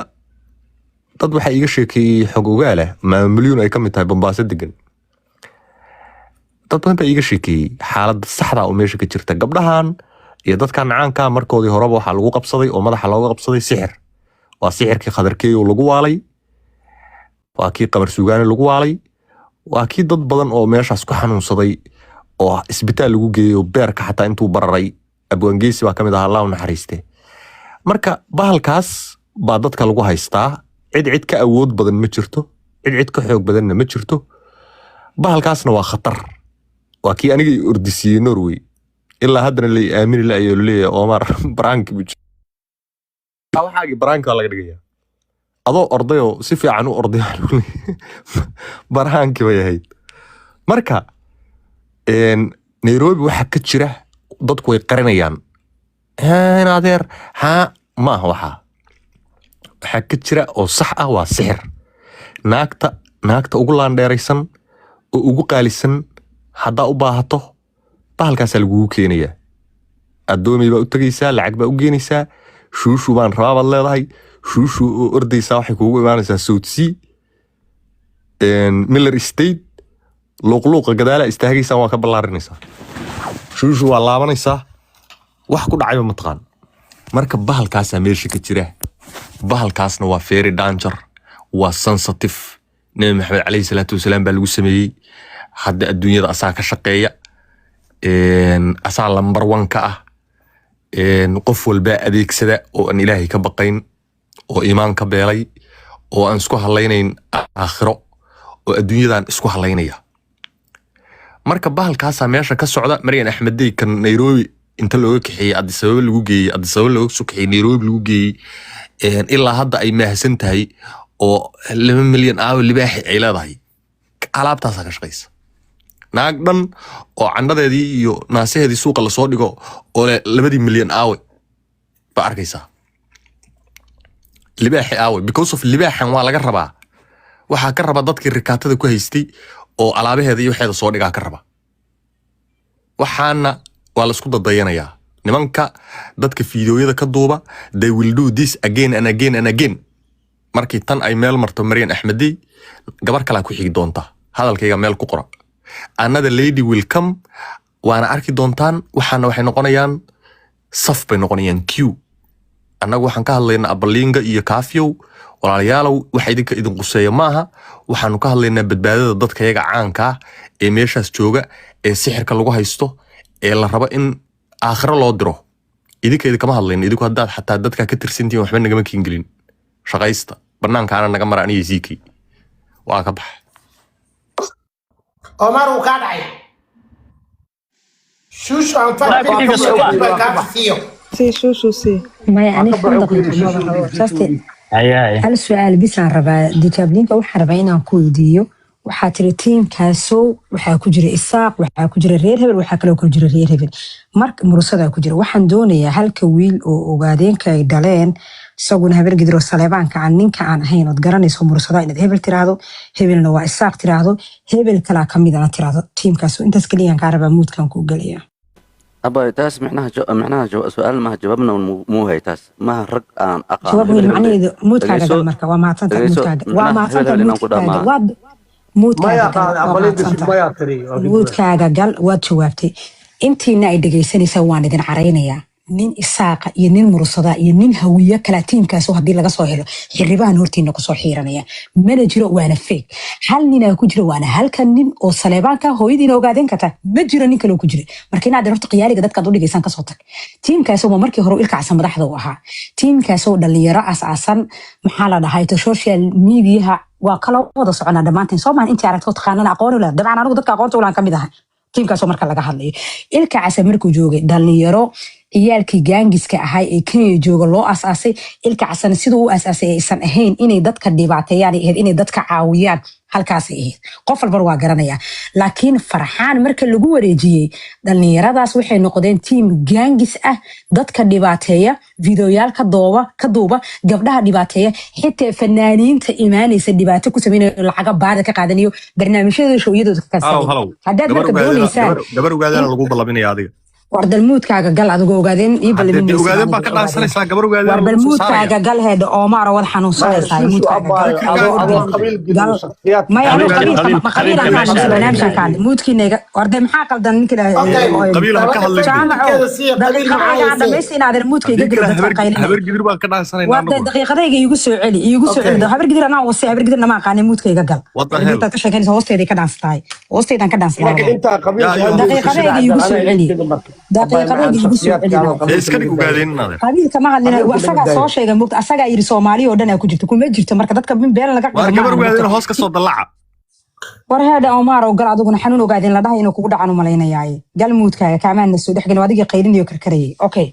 dad waxaa iiga sheekeeyey xog ogaale maamulyoon ay ka mid tahay Bombaaso degan. dad badan baa iiga sheekeeyey xaaladda saxda oo meesha ka jirta. gabdhahan iyo dadkan caanka markoodii horeba waxaa lagu qabsaday oo madaxa looga qabsaday sixir. waa sixirkii Khadarkeey oo lagu waalay, waa kii Qamar Suugaani lagu waalay, waa kii dad badan oo meeshaas ku xanuunsaday oo isbitaal lagu geeyay oo beerka xataa intuu bararay. Abwaangeesi baa ka mid ahaa, Allah u naxariiste. marka bahalkaas baa dadka lagu haystaa. cid ka awood badan ma jirto, cid ka xoog badanna ma jirto. bahalkaasna waa khatar. waa kii aniga ordisiyey Norway ilaa haddana la aamini la ayo leeyahay Omar Branki buj waxaagi Branki laga dhigaya adoo ordayo si fiican u orday Branki way ahayd. marka Nairobi waxa ka jira dadku way qarinayaan adeer ma waxa ka jira oo sax ah waa sixir. naagta ugu laandheeraysan oo ugu qaalisan haddaa u baahato bahalkaas lagugu keenaya. addoomi baa u tagaysaa, lacag baa u geenaysaa, shuushu baan rabaa baad leedahay, shuushu oo ordaysaa waxay kuugu imaanaysaa South Sea, Miller Estate, luuqluuqa gadaala istaagaysaa waa ka ballaarinaysaa, shuushu waa laabanaysaa, wax ku dhacayba mataqaan. marka bahalkaasaa meesha ka jira. bahalkaasna waa very danger, waa sensitive. Nabi Maxamed calayhi salaatu wasalaam baa lagu sameeyey. hadda adduunyada asaa ka shaqeeya, asaa lambar 1 ka ah. qof walba adeegsada oo aan ilaahay ka baqayn, oo iimaan ka beelay, oo aan isku halaynayn aakhiro, oo adduunyadan isku halaynaya. marka bahalkaasaa meesha ka socda. Maryan Axmedey kan Nairobi inta looga kaxeeyey Addis Ababa lagu geeyey, Addis Ababa looga soo kaxeeyey Nairobi lagu geeyey, ilaa hadda ay mahadsan tahay oo 2 milyan libaaxi ay leedahay. alaabtaasaa ka shaqaysa. naag dhan oo candhadeedii iyo naasaheedii suuqa lasoo dhigo oo 2 milyan ba arkaysaa. libaaxi because of libaaxan waa laga rabaa. waxaa ka raba dadkii rikaatada ku haystay oo alaabaheeda iyo waxeeda soo dhigaa ka raba. waxaana waa la isku dadayanayaa. nimanka dadka fiidiyooyada ka duuba, they will do this again and again and again. markii tan ay meel marto Maryan Axmedey, gabar kale ku xigi doonta. hadalkayga meel ku qora. another lady will come, waana arki doontaan. waxaana waxay noqonayaan saf bay noqonayaan queue. annagu waxaan ka hadlaynaa Abalinga iyo Kaafiyow, walaalayaalow waxa idinka idin quseeya maaha. waxaanu ka hadlaynaa badbaadada dadka iyaga caanka ah ee meeshaas jooga, ee sixirka lagu haysto, ee la rabo in aakhiro loo diro. idinka kama hadlayno. idinku haddaad xataa dadka ka tirsantiin waxba nagama kiingelin. shaqaysta banaankaana naga mara aniga Ziki waa ka bax. Omar uu ka dhacay shushu aan fahmin شو ما يعني خندق هل سؤال بس عن ربع ديكابلينك وحربين عن كوديو وحاتري تيم كاسو وحا كجري إساق وحا كجري رير هبل وحا كلو كجري رير هبل مارك مرصدا كجري وحان دونيا هل كويل وقادين كاي دالين سوغون هبل قدرو ساليبان كعن نينك عن هين ودقراني سو مرصدا إنه هبل ترادو هبل نوا إساق ترادو هبل كلا كميدانا ترادو تيم كاسو انت سكليان كاربا موت كان كوغاليا أبا تاس معناها سؤال ما جوابنا مو هي تاس ما رق أن أقع جوابني معني موت كاغا مركا وما تنت موت كاغا وما تنت موت كاغا واد موت كاغا موت كاغا قال واد جوابتي انتينا اي دغيسانيسا waan idin caraynaya nin isaaqa iyo nin mursada iyo nin hawiye kala tiimkaas oo hadii laga soo helo xiribaan hortiina ku soo xiiranaya mana jiro waana fake hal nin ku jiro waana halkan nin oo saleebaanka hooyadiina ogaadeen kata ma jiro nin kale ku jiro marka inaad horta qiyaaliga dadka u dhigaysan ka soo tag tiimkaas oo markii hore ilka casan madaxda u ahaa tiimkaas oo dhalinyaro asaasan maxaa la dhahay social media waa kala wada soconaa dhamaanteen Soomaan intii aragto taqaanana aqoon u leh dabcan anigu dadka aqoonta u laan kamid ahay tiimkaas oo marka laga hadlayo ilka casan markuu joogay dhalinyaro ciyaalkii gaangiska ahay ee Kenya jooga loo asaasay ilka casan sidoo uu asaasay aysan ahayn inay dadka dhibaateeyaan inay dadka caawiyaan halkaas ay qof walba waa garanaya laakiin farxaan marka lagu wareejiyay dhalinyaradaas waxay noqdeen team gaangis ah dadka dhibaateeya fiidiyoyaal ka duuba gabdhaha dhibaateeya xitaa fanaaniinta iimaanaysa dhibaato ku sameeyay lacaga baada ka qaadanayo barnaamijyada showiyadooda ka kasay hadda marka doonaysaa gabar ugaadana lagu balabinaya adiga warda moodkaaga gal adigu ogaadeen ii haddii ogaadeen baa ka balmin dhaansanaysaa gabar ogaadeen warda lagu soo saaraya moodkaaga gal heed Omar wad xanuunsanaysaa شوشو moodkaaga gal أبايو أدو قبيل جديد شخصيات ما يعني قبيل قبيل ما قبيل قبيل أنا ماشي برنامج كان موتكي warda maxaa qaldan ninka qabiil ha ka hadlin daqiiqadayga dhamaysi inaad moodkay haddii kale dadka qaylin habar gidir baan ka dhaansanaynaa warda anagu daqiiqadayga igu soo celi habar gidir anaa wasi habar gidir nama aqaan moodkayga gal what the hell inta ka sheeganaysa hoosteeda ka dhaansataa hoosteedan ka dhaansataa لكن أنت قبيل daqiiqadayga igu soo celi daqiiqadayga igu soo celi iska dhig ogaadeen inaad qabiilka ma hadlina asaga soo sheegay mugta asaga yiri Soomaali oo dhan ay ku jirto kuma jirto marka dadka been laga waar gabar ogaadeen hoos ka soo dalaca war hada Omar oo gal adiguna xanuun ogaadeen la dhahay inuu kugu dhacan u malaynayaay gal moodkaaga kaamaan soo dhaxgal adiga qaydin iyo karkarayay okay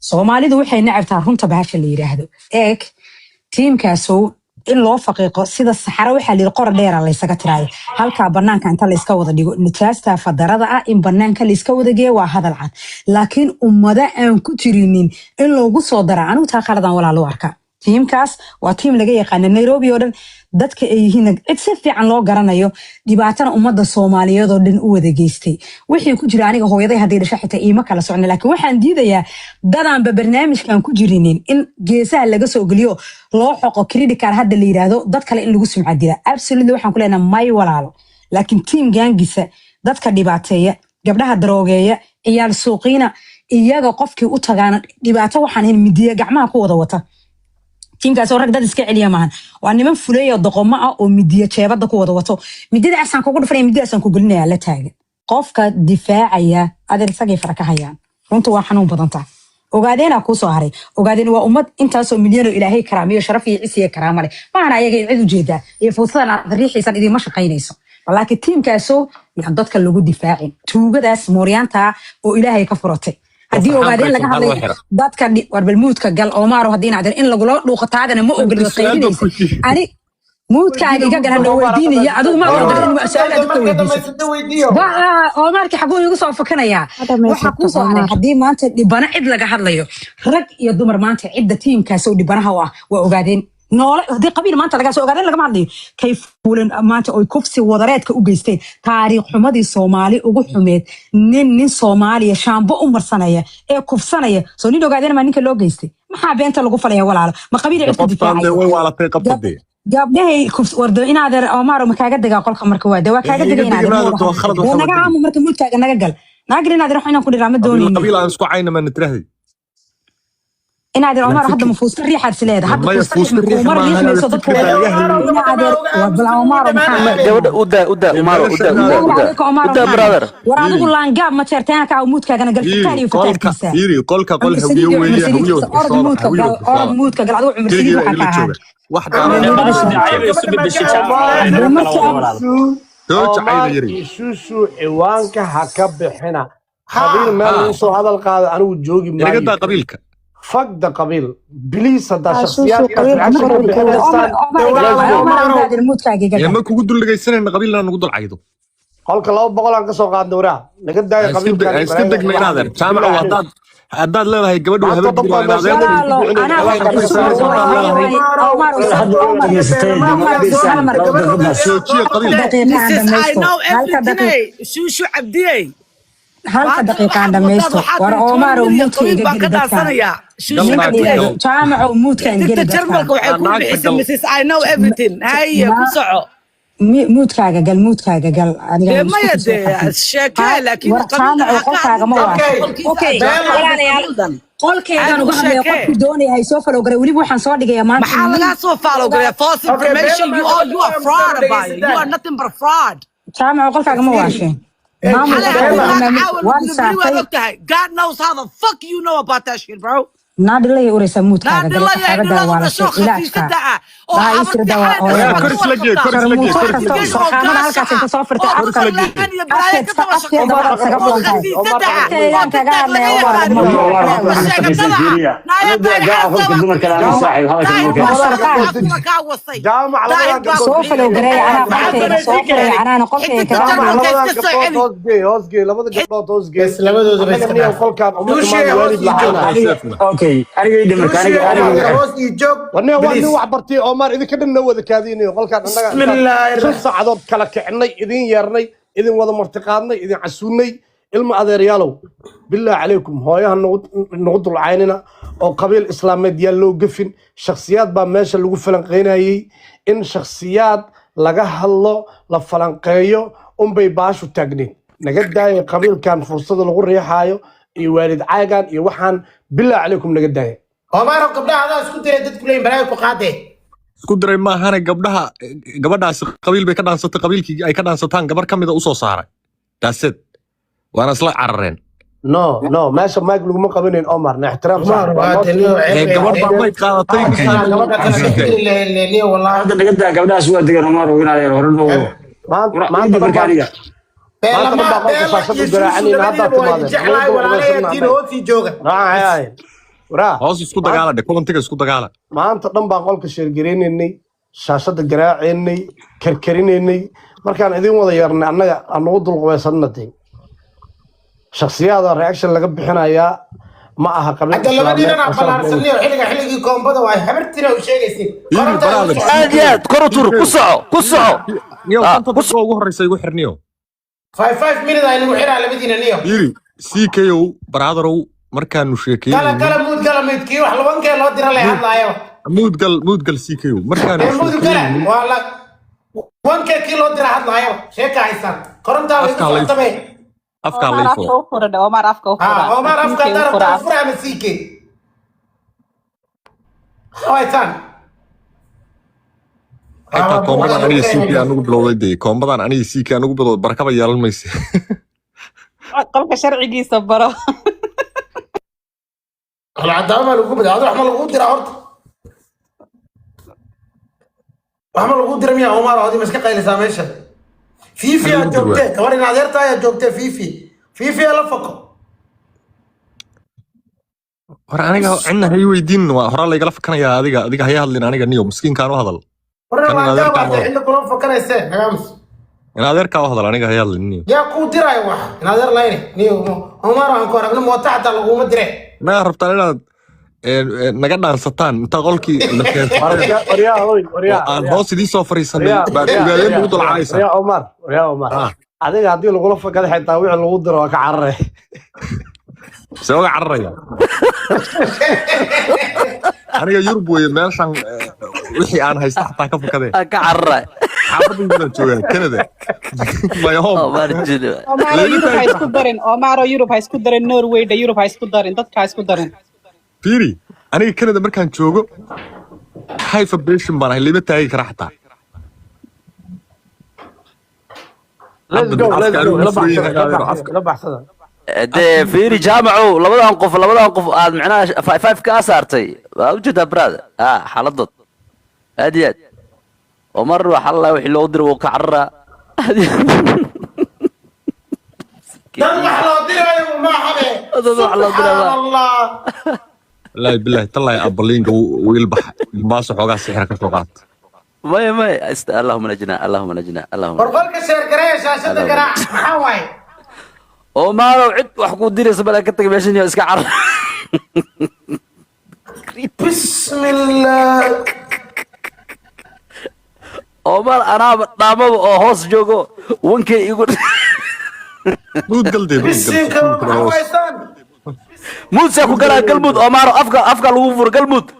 Soomaalidu waxay nacabtaa runta bahasha la yiraahdo eeg tiimkaasoo in loo faqiiqo sida saxaro waxa la qor dheer la isaga tiraayo halka banaanka inta la iska wada dhigo nijaasta fadarada ah in banaanka la iska wada geeyo waa hadal cad laakiin ummada aan ku jirinin in loogu soo dara anu taa qaladan walaalo arka tiimkaas waa tiim laga yaqaan Nairobi oo dhan dadka ay yihiin cid si fiican loo garanayo dhibaatana ummadda Soomaaliyeed oo dhan u wada geystay wixii ku jira aniga hooyaday hadii dhashay xitaa iima kala socon laakiin waxaan diidayaa dadaan barnaamijkan ku jirinin in geesaha laga soo geliyo loo xoqo credit card hadda la yiraahdo dad kale in lagu sumcad dila absolutely waxaan ku leenahay may walaalo laakiin tiim gaangisa dadka dhibaateeya gabdhaha daroogeeya ciyaal suuqiina iyaga qofkii u tagaana dhibaato waxaan in midiya gacmaha ku wada wata tiimkaas oo rag dad iska celiya maahan waa niman fuleeyo doqomo ah oo midiya jeebada ku wada wato midida asan kugu dhufay midida asan ku gelinaya la taagan qofka difaacaya adeer isagay faraka hayaan runtu waa xanuun badan tahay ogaadeen ku soo haray ogaadeen waa ummad intaas oo milyan oo ilaahay karaamiyo sharaf iyo cisiye karaamo leh maana ayaga cid u jeeda iyo fuusadan aad riixiisan idin ma shaqaynayso laakiin tiimkaasoo yaa dadka lagu difaacin tuugadaas mooryaanta oo ilaahay ka furatay haddii ogaadeen laga hadlay dadka warbal moodka gal Omar hadii inaad in lagu dhuuqataadana ma ogol qaybinaysa ani moodkaaga iga galan weydiinaya adigu ma ogol su'aalaad ku weydiiso waa Omar ki xaquu igu soo fakanaya waxa ku soo haray hadii maanta dhibana cid laga hadlayo rag iyo dumar maanta cidda tiimkaas oo dhibanaha waa ogaadeen noole hadii qabiil maanta laga soo ogaadeen laga hadlayo kay fuulan maanta oo kufsi wadareedka u geysteen taariikh xumadii Soomaali ugu xumeed nin Soomaaliya shaambo u marsanaya ee kufsanaya soo nin ogaadeen ma ninka loo geystay maxaa beenta lagu falaya walaalo ma qabiil cid ku difaacay way wala tay qabtay gabdhahay kufs wardo inaad Omar ma kaaga dagaa qolka marka waa dawaa kaaga dagaa inaad naga aamu marka moodkaaga naga gal naagri inaad ruux inaan ku dhiraama doonayno qabiil aan isku cayna ma nitrahay inaad Omar hadda mafuuska riixad sileeda hadda mafuuska Omar riixmayso dadka inaad Omar gabadha uda brother war adigu laangaab ma jeertaan ka moodkaagana gal fitaaniyo fitaankiisa fiiri qolka qol hawiyo weeye hawiyo orod moodka gal adigu cumar sidii waxa ka ahaa شوشو عوانك هكا بحنا قبيل ما نوصو هذا القاعدة أنا وجوجي ما يقدر قبيلك فقد قبيل بليس هذا شخصيات لما كنت لك السنة إن قبيلنا نقول عيدو قالك الله بقول عنك سوق عند وراه لقد داي قبيل اسكندك من هذا سامع وضاد هداد لها قبل شو عبدي halka daqiiqa aan dhamaysto war Omar oo moodkayga geli dadka jaamac oo moodkan geli dadka Mrs. I know everything hay ku soco moodkaaga gal aniga ma yade sheekay laakiin jaamac oo qolkaaga ma waa okay qolkayga ugu hadlay qofkii doonayay soo follow garay waliba waxaan soo dhigayaa maanta maxaa laga soo follow garay false information you are fraud about it you are nothing but a fraud jaamac oo qolkaaga ma waasheen God knows how the fuck you know about that shit, bro. Nadilay ureysa moodkaaga xabada waa la soo ilaashka baa isir dawa oo كرس لجي xamada halkaas inta soo firtay bartay Omar idin ka dhanna wada kaadinay qolkaan annaga soo saacadood kala kicinay idin yeernay idin wada martiqaadnay idin casuunay ilma adeeryaalow bilaa calaykum hooyaha nagu dulcaynina oo qabiil islaameed yaa loo gafin shakhsiyaad baa meesha lagu falanqeynayay in shakhsiyaad laga hadlo la falanqeeyo unbay baashu taagnin naga daaya qabiilkan fursada lagu riixaayo iyo waalid caagan iyo waxaan bilaa calaykum naga daaya Omar gabdhaha adaa isku diray dadku leeyin baraay ku qaadeen isku diray ma ahane gabadhaas qabiil bay ka dhaansatay qabiilkii ay ka dhaansataan gabar ka mid ah u soo saaray daasad waana isla carareen no meesha maag laguma qabanin Omar na ixtiraam gabar baa may qaadatay hadda naga daa gabdhahaas waa degan Omar oo inaa yar hore maanta barkaaniga hoos isku dagaala dhe kulantiga isku dagaala maanta dhan baan qolka sheergareynaynay shaashada garaacaynay karkarinaynay markaan idin wada yeernay annaga anugu dulqabaysannaday shakhsiyaada reaction laga bixinayaa ma aha qabiil xilligii koombada waa habartina u sheegaysin aad iyo aad kor u tur ku soco ugu horeysa igu xirniyo 5 minutes ay nagu xiraa labadiina niyo yiri CKO brother markaanu sheekeeyay kala muudkii wax labankee loo dira leh hadlaayo muudgal CKO markaanu sheekeeyay wala wankee kii loo dira hadlaayo sheeka haysan korontaa way soo tabay afka leeyfo Omar afka dara furama CK haysan حتى كومبدان أنا يسيك أنا قبل ودي كومبدان أنا يسيك أنا قبل بركة يا الميس قلك شرعي جيس برا العدامة اللي قبل هذا أحمد الغود درا أرض أحمد الغود درا ميا عمر هذه مسكة قيل ساميشة فيفي يا جوبتي كمان نادرتا يا جوبتي فيفي يا لفقه أنا عندنا هي ويدين وهرا اللي قال فكنا يا هذيك هي هذا اللي أنا قال مسكين كانوا هذا نادر كاو هذا أنا هي اللي يا كودرا يا واحد نادر لاين نيو عمر أنكر أنا موتى حتى لو ما أدري ما عرفت أنا نقدر عن ستان أنت قولك وريا الباص دي صفري سنة بعدين بوضع العايسة يا عمر هذيك هذه الغرفة قال حتى ويع الغدر وكعرة سوي عرّيا أنا يربو ماشان وحي أنا هيستحطها كفو كذا كعرّة حافظ من شوية كندا ما يهم Omar Europe هاي سكودرين نرويج ده Europe هاي سكودرين ده كاي سكودرين فيري أنا كندا مركان شوجو هاي فبريشن بنا اللي بتاعي كرحتها let's go لا بحثنا ده فيري جامعو لبدان قف aad macnaha 5 ka saartay waa u jeedaa brother xaaladod aadiyad Omar waxa la wixii loo diray ka carra dan wax loo diray ma habe Allah لا بالله طلع أبلين ويل بح ما صحوا سحر كفوقات ما اللهم نجنا برقلك شير قرايه شاشه قراء محاوي وما لو عد وحكو ديري سبلا كتك ماشي نيو اسكا عر بسم الله ومال انا دامو او هوس جوجو وانكي يقول مود قلدي مود ساكو قال قلبود عمر افكا لو فور قلبود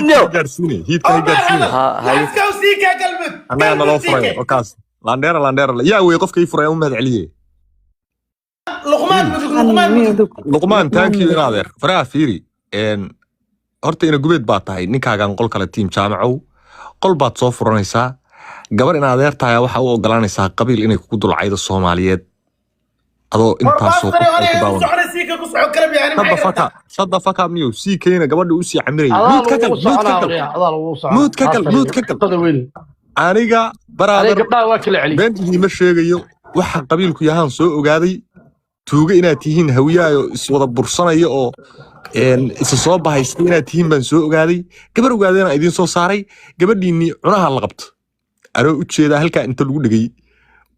نيو جارسيني هيت كاي جارسيني اسكو سيكا قلبود انا لو فري اوكاس لاندير يا وي قف كيف فري امد عليه لقمان thank you naadeer faraha fiiri horta ina gubeed baa tahay ninkaagan qol kale team jaamacow qol baad soo furanaysaa gabar in adeer tahay waxa uu ogolaanaysaa qabiil inay ku dulcaydo Soomaaliyeed adoo intaas soo sadafaka miyo si keena gabadha u sii camiray mood ka gal aniga baraader been ma sheegayo waxa qabiilku yahaan soo ogaaday tuuga inaad tihiin hawiyaayo iswada bursanayo oo isa soo bahaystay inaad tihiin baan soo ogaaday gabar ogaadayna idin soo saaray gabadhiini cunaha la qabto anoo u jeeda halka inta lagu dhigay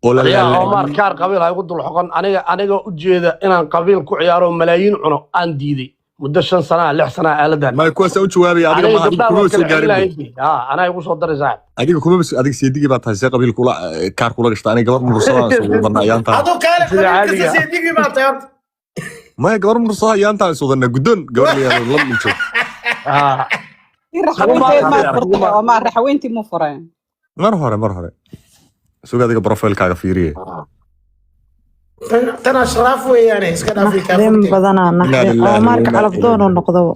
oo la leeyahay Omar kaar qabiil ay ugu dul xoqon aniga u jeeda inaan qabiil ku ciyaaro malaayiin cuno aan diiday مدة 5 سنة 6 سنة آلدان ما يكون سأقول جوابي أنا أديك ما قبلها كلهم وكل سجارين عيلة أنا يقول صدر زعل أديك كلهم بس أديك سيدي بعد هسه قبيل كولا كار كولا قشطة أنا قبل مرصا سوودنا أيام تاني هذا كان قبل كذا سيدي ما طيب ما قبل مرصا أيام تاني سوودنا قدون قبل لي لم نشوف ما رحوينتي مو فرين مرة سوق هذا بروفايل كاغا فيريه تنا شراف يعني اسكنا في دم بدنا نحن مارك على بدون النقطة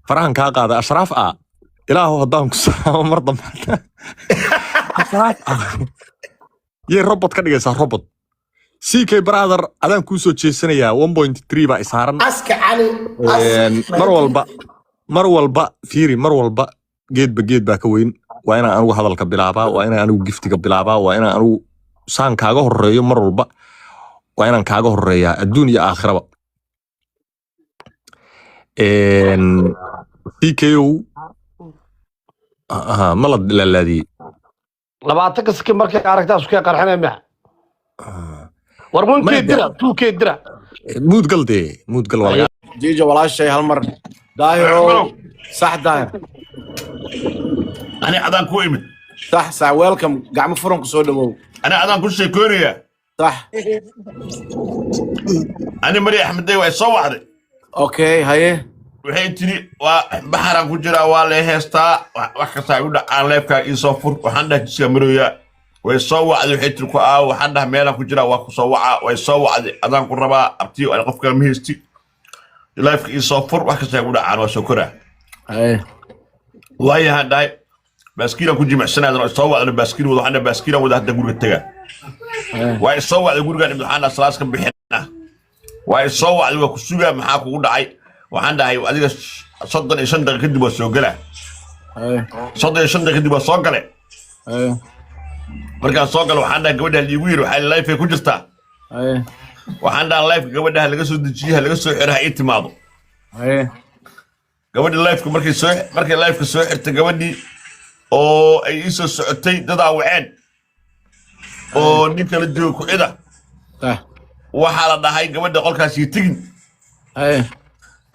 فرحان كاغا هذا أشراف إلهه هداهم كسر مرضى أشراف يي روبوت كان يجلس روبوت CK برادر أدان كوسو تشيسنا يا 1.3 بقى إسهارن أسك علي مرول بقى فيري مرول بقى جيد باكوين وأنا هذا الكبلابا وأنا جفتي كبلابا وأنا سان كاغا هرية مرول بقى وأنا كاغا هرية الدنيا آخرة بقى CKO ملد الذي لبعتك سكين مركي عرفتها سكين قرحنا مع ورمون كيدرا تو كيدرا مود قل والله جيجو ولا شيء هالمرة دايرو صح داير أنا أذان كويمن صح ويلكم قاعد مفرم كسودو أنا أذان كل شيء كوريا صح أنا مريح أحمد ديوة يصوّر أوكي هاي waxay tiri waa baxaran ku jira waa la heestaa wax ka saacido aan leefka isoo fur waxaan dhajiska marooya way soo wacday waxay tiri ku waxaan dhahay meelan ku jira waa ku soo waca way soo wacday adaan ku rabaa abtii oo qofka ma heesti leefka isoo fur wax ka saacido aan waa soo koraa way hadday baaskiila ku jimacsanaadan soo wacday baaskiil wada waxaan baaskiila wada hadda guriga taga way soo wacday guriga imtixaan salaas ka bixina way soo wacday waa ku sugaa maxaa kugu dhacay waxaan dhahay adiga 35 daqiiqo kadib waa soo galaa 35 daqiiqo kadib waa soo galay markaan soo galo waxaan dhahay gabadha liigu yiri waxay live ku jirtaa waxaan dhahay live gabadha laga soo dejiyo laga soo xiraha ay timaado gabadha live markay live ka soo xirtay gabadhii oo ay isoo socotay dadaa waceen oo ninka la joogo ku cida waxaa la dhahay gabadha qolkaas iyo tigin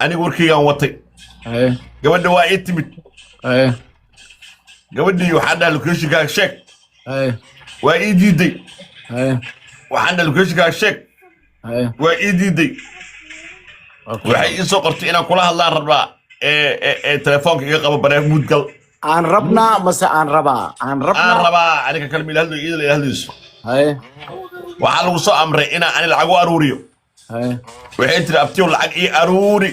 aniga warkaygaan watay gabadha waa ii timid gabadhii waxaan dhahay locationkaaga sheeg waa ii diiday waxaan dhahay locationkaaga sheeg waa ii diiday waxay ii soo qortay inaan kula hadlaan rabaa telefoonka iga qabo bareef mudgal aan rabnaa mase aan rabaa aniga kalmi ilahdo iidal ilahdiisu waxaa lagu soo amray inaan ani lacag u aruuriyo waxay tiri abtiyow lacag ii aruuri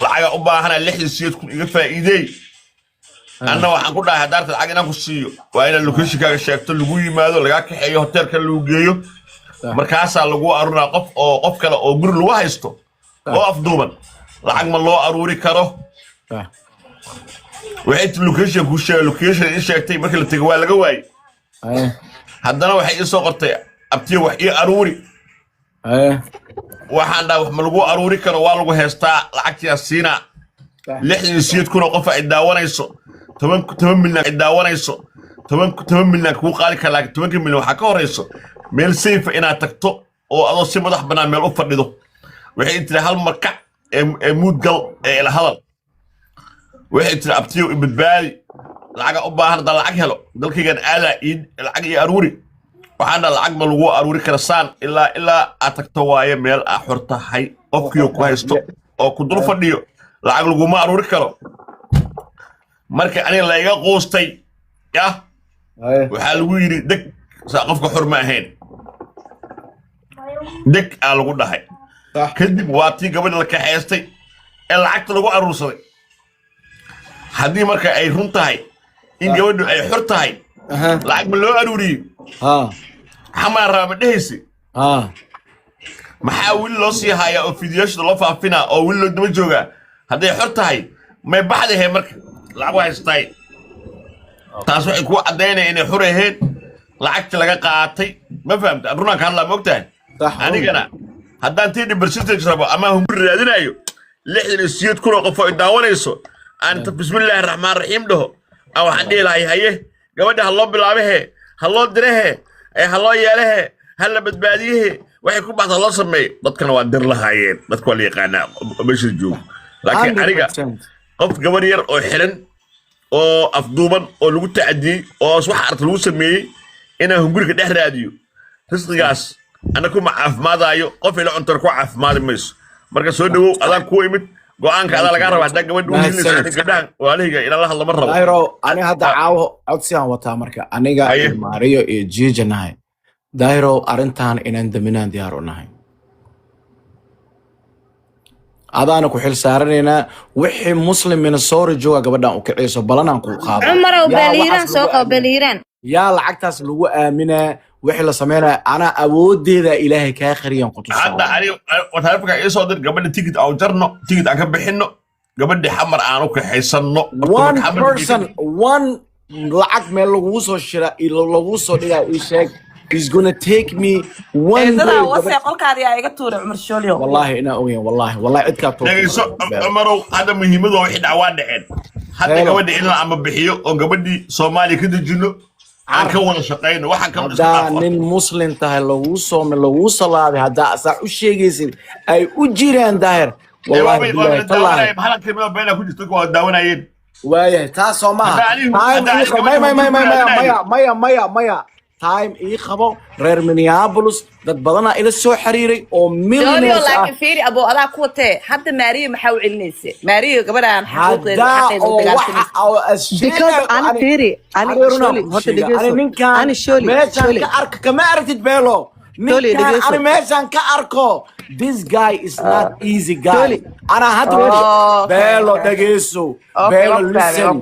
lacaga u baahana 6 kun iga faa'iideey anna waxaan ku dhahay hadaarta lacag inaan ku siiyo waa inaan locationkaaga sheegto lagu yimaado laga kaxeeyo hotelka lagu geeyo markaasaa lagu aruuraa qof kale oo guri lagu haysto oo afduuban lacag ma loo aruuri karo waxay tiri location ku sheegay location in sheegtay markii la tagay waa laga waayay haddana waxay ii soo qortay abtiyow wax ii aruuri waxaan dhahay wax ma lagu aruuri karo waa lagu heestaa lacagtii siina 68 kun oo qof ay daawanayso 10 milyan ay daawanayso 10 milyan ku qaali kara 10 milyan waxa ka horeyso meel safe inaad tagto oo adoo si madax banaan meel u fadhido waxay tiri hal marka ee mudgal ee la hadal waxay tiri abtiyo ibadbaadi lacag u baahan dal lacag helo dalkaygan aada lacag iyo aruuri waxaan dhahay lacag ma lagu aruuri kara saan ilaa aad tagto waaye meel aa xor tahay qofkii ku haysto oo ku dul fadhiyo lacag laguma aruuri karo marka aniga la iga qoostay waxaa lagu yiri deg saa qofka xor ma ahayn deg aa lagu dhahay kadib waa tii gabadha la kaxaystay ee lacagta lagu aruursaday haddii marka ay run tahay in gabadhu ay xor tahay lacag ma loo aruuriyey xamaan raba ma dhehaysi maxaa wili loo sii hayaa oo fidiyoshada loo faafinaa oo wili loo daba joogaa hadday xor tahay may baxdahe marka lacag waa haystay taas waxay kuu caddaynaya inay xor ahayd lacagta laga qaatay ma fahamta runaan ka hadlaa ma ogtahay anigana haddaan tii percentage rabo ama hunguri raadinayo 68 kun oo qof oo daawanayso aan inta bismillaahi raxmaan raxiim dhaho aan waxaan dhihi lahay haye gabadha ha loo bilaabahe ha loo direhe ha loo yeelehe ha la badbaadiyehe waxay ku baxda loo sameeyo dadkana waa dir lahaayeen dadka waa la yaqaanaa meesha joogo laakiin aniga 100%. qof gabar yar oo xiran oo afduuban oo lagu tacadiyey oo wax arta lagu sameeyey inaan hunguriga dhex raadiyo risqigaas ana kuma caafimaadayo qof ila cuntar ku caafimaadi mayso marka soo dhawow adaan ku imid go'aanka adaa laga rabaa haddaa gabadha u hilinaysa gabdhahan waalihayga inaan la hadla ma rabo daahiro ani hadda caawo codsi aan wataa marka aniga iyo maariyo iyo jiija nahay daahiro arrintan inaan daminaan diyaar u nahay adaana ku xil saaranaynaa wixii muslim minnesota jooga gabadhan u kiciso balanaan ku qaado عمر وباليران سوق وباليران yaa lacagtaas lagu aaminaa wixii la sameynaya anaa awoodeeda ilaahay kaa qariyaan ku tusaa hadda ani wataarifka ii soo dir gabadha tigid aan jarno tigid aan ka bixinno gabadha xamar aan u kaxaysanno one person one lacag meel lagu soo shira lagu soo dhigaa ii sheeg is gonna take me one day والله انا اوين والله عدك dhageyso Umarow hadda muhiimadu wixii dhacwaa dhaceen hadda gabadha in la ama bixiyo oo gabadhii Soomaali ka dejino aan ka wada shaqeyno waxaan ka hadda nin muslim tahay lagu salaaday hadda asaa u sheegaysid ay u jiraan daahir wallahi billahi maxaa kelmada beena ku jirto oo daawanayeen waayahay taas oo maya time ii qabo reer Minneapolis dad badana ila soo xiriiray oo millionaires ah laakiin fiiri abo adaa ku watee hadda Maariyo maxaa u celinaysa Maariyo gabadhaan xaquuqeeda because ana fiiri ana sholi horta dhigeyso ana sholi meeshan ka arka kama aragtid beelo ninkan ana meeshan ka arko this guy is not easy guy ana hadda beelo dhageyso beelo listen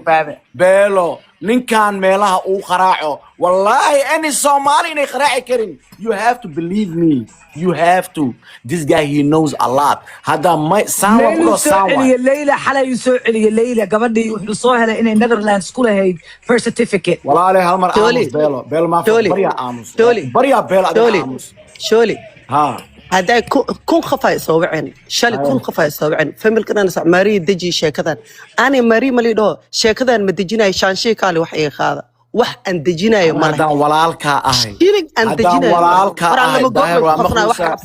beelo ninkan meelaha uu qaraaco wallahi any Somali inay qaraaci karin you have to believe me you have to this guy he knows a lot hada my someone Leila xalay soo celiye Leila gabadhii wuxuu soo helay inay Netherlands ku lahayd first certificate wallahi hal mar beelo ma bariya aamus bariya beelo aamus sholi ha هذا كون خفاء صوبعين شال كون خفاء صوبعين فمل كنا نسمع ماري دجي شيكذا أنا ماري مليدو شيكذا مدجينا شان شيكالي وحي هذا وح أن دجينا يوم هذا ولالك أهي شيرك أن دجينا ولالك أهي داير ومخلوصة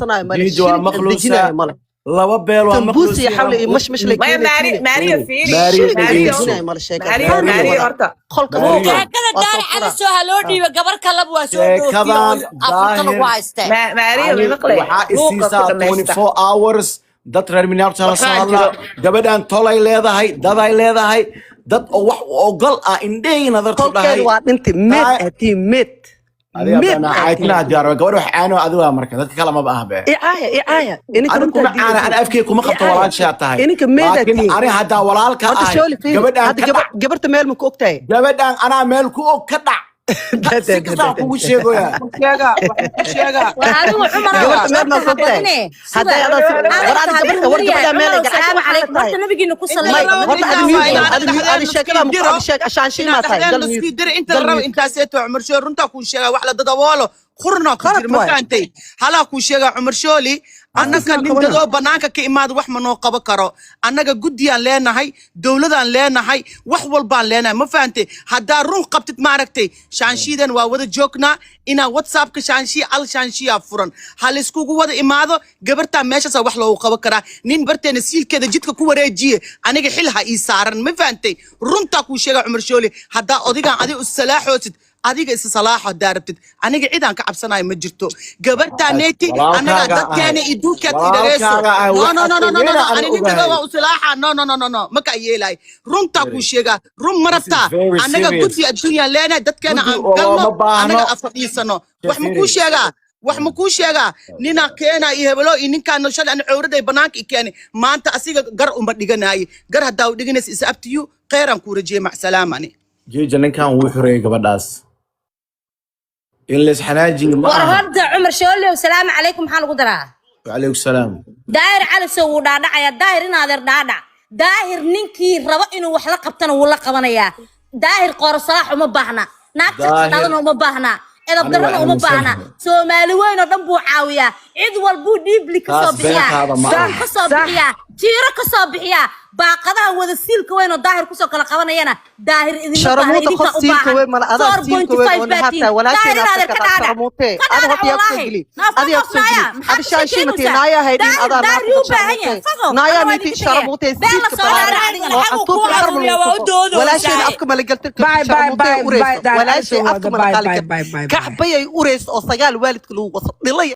لو بيلو تنبوسي حولي مش لك ماريو فيري ماريو أرتا خلق كذا دار على سؤال لودي وقبر كلب وسودو ماريو مقلي 24 hours dad reer Minneapolis sala gabadhan tolay leedahay daday leedahay dad oo wax ogal ah indheeyna darto dhahay waa inta mid أنا عايتنا جارو قبل واحد أنا أدوها مركز هذا كلام ما بأهبه إعاية أنا كم أنا أفكر كم خبط ولا شيء تاعي إنك ميدا أنا هذا ولا الك جبرت ميل مكوكتاي جبت أنا ميل كوك كدع هذا خرنا كثير ما فهمتي هلا كل شيء عمر شولي أنا كان ندو بناك كإماد وح منو قبكرو أنا جوديان لنا هاي دولة لنا هاي وحول بان لنا ما فهمتي هدا روح قبت معركتي شانشيدن ووذا جوكنا إنا واتساب كشانشي على شانشي أفرن هالسكوكو وذا إمادو جبرتا ماشى سوح له قبكرا نين برتي نسيل كذا جتك كوريجي أنا جحلها إيسارن ما فهمتي رنتا كل شيء عمر شولي هدا أديك عادي السلاح وتد adiga is salaaxo daarabtid aniga ciidan ka cabsanayo ma jirto gabarta neeti anaga dadkeena iduukeed idageyso no aniga waa u salaaxa no maka yeelay runta ku sheega run marata anaga guddi adduunyo leena dadkeena aan galno anaga afadiisano wax ma ku sheega nina keena iyo hebelo ninkaan shal aan cawraday banaanka keeni maanta asiga gar uma dhiganay gar hadaa u dhiganays is up to you qeyran ku rajee ma salaamani jeejan kan wuu xureey gabadhaas إلا حناجي ما ورهد عمر شولي والسلام عليكم حال قدرة وعليكم السلام داير على سو دادا يا داير نادر دادا داير نينكي ربا إنه وحلا قبتنا ولا قبنا يا داير قرصاح وما بحنا ناكتر تنادنا وما بحنا إذا بدرنا وما بحنا سو مالوين ودنبو عاوية عيد والبو ديب لك صبيا صح كصبيا تيرا كصبيا baaqadaha wada siilka weyn oo daahir kusoo kala qabanayana daahir idin شرموطة خص سيلك وين ما أنا أدرس سيلك وين وأنا حتى ولا شيء نفسك كذا شرموطة أنا هو تيجي أنا يقصدي أنا شان شيء متي نايا هيدين أنا نايا متي شرموطة سيلك ولا شيء أفكر ما لقيت شرموطة أوريس ولا شيء أفكر ما لقيت كحبية أوريس أو سجال والد كله وصل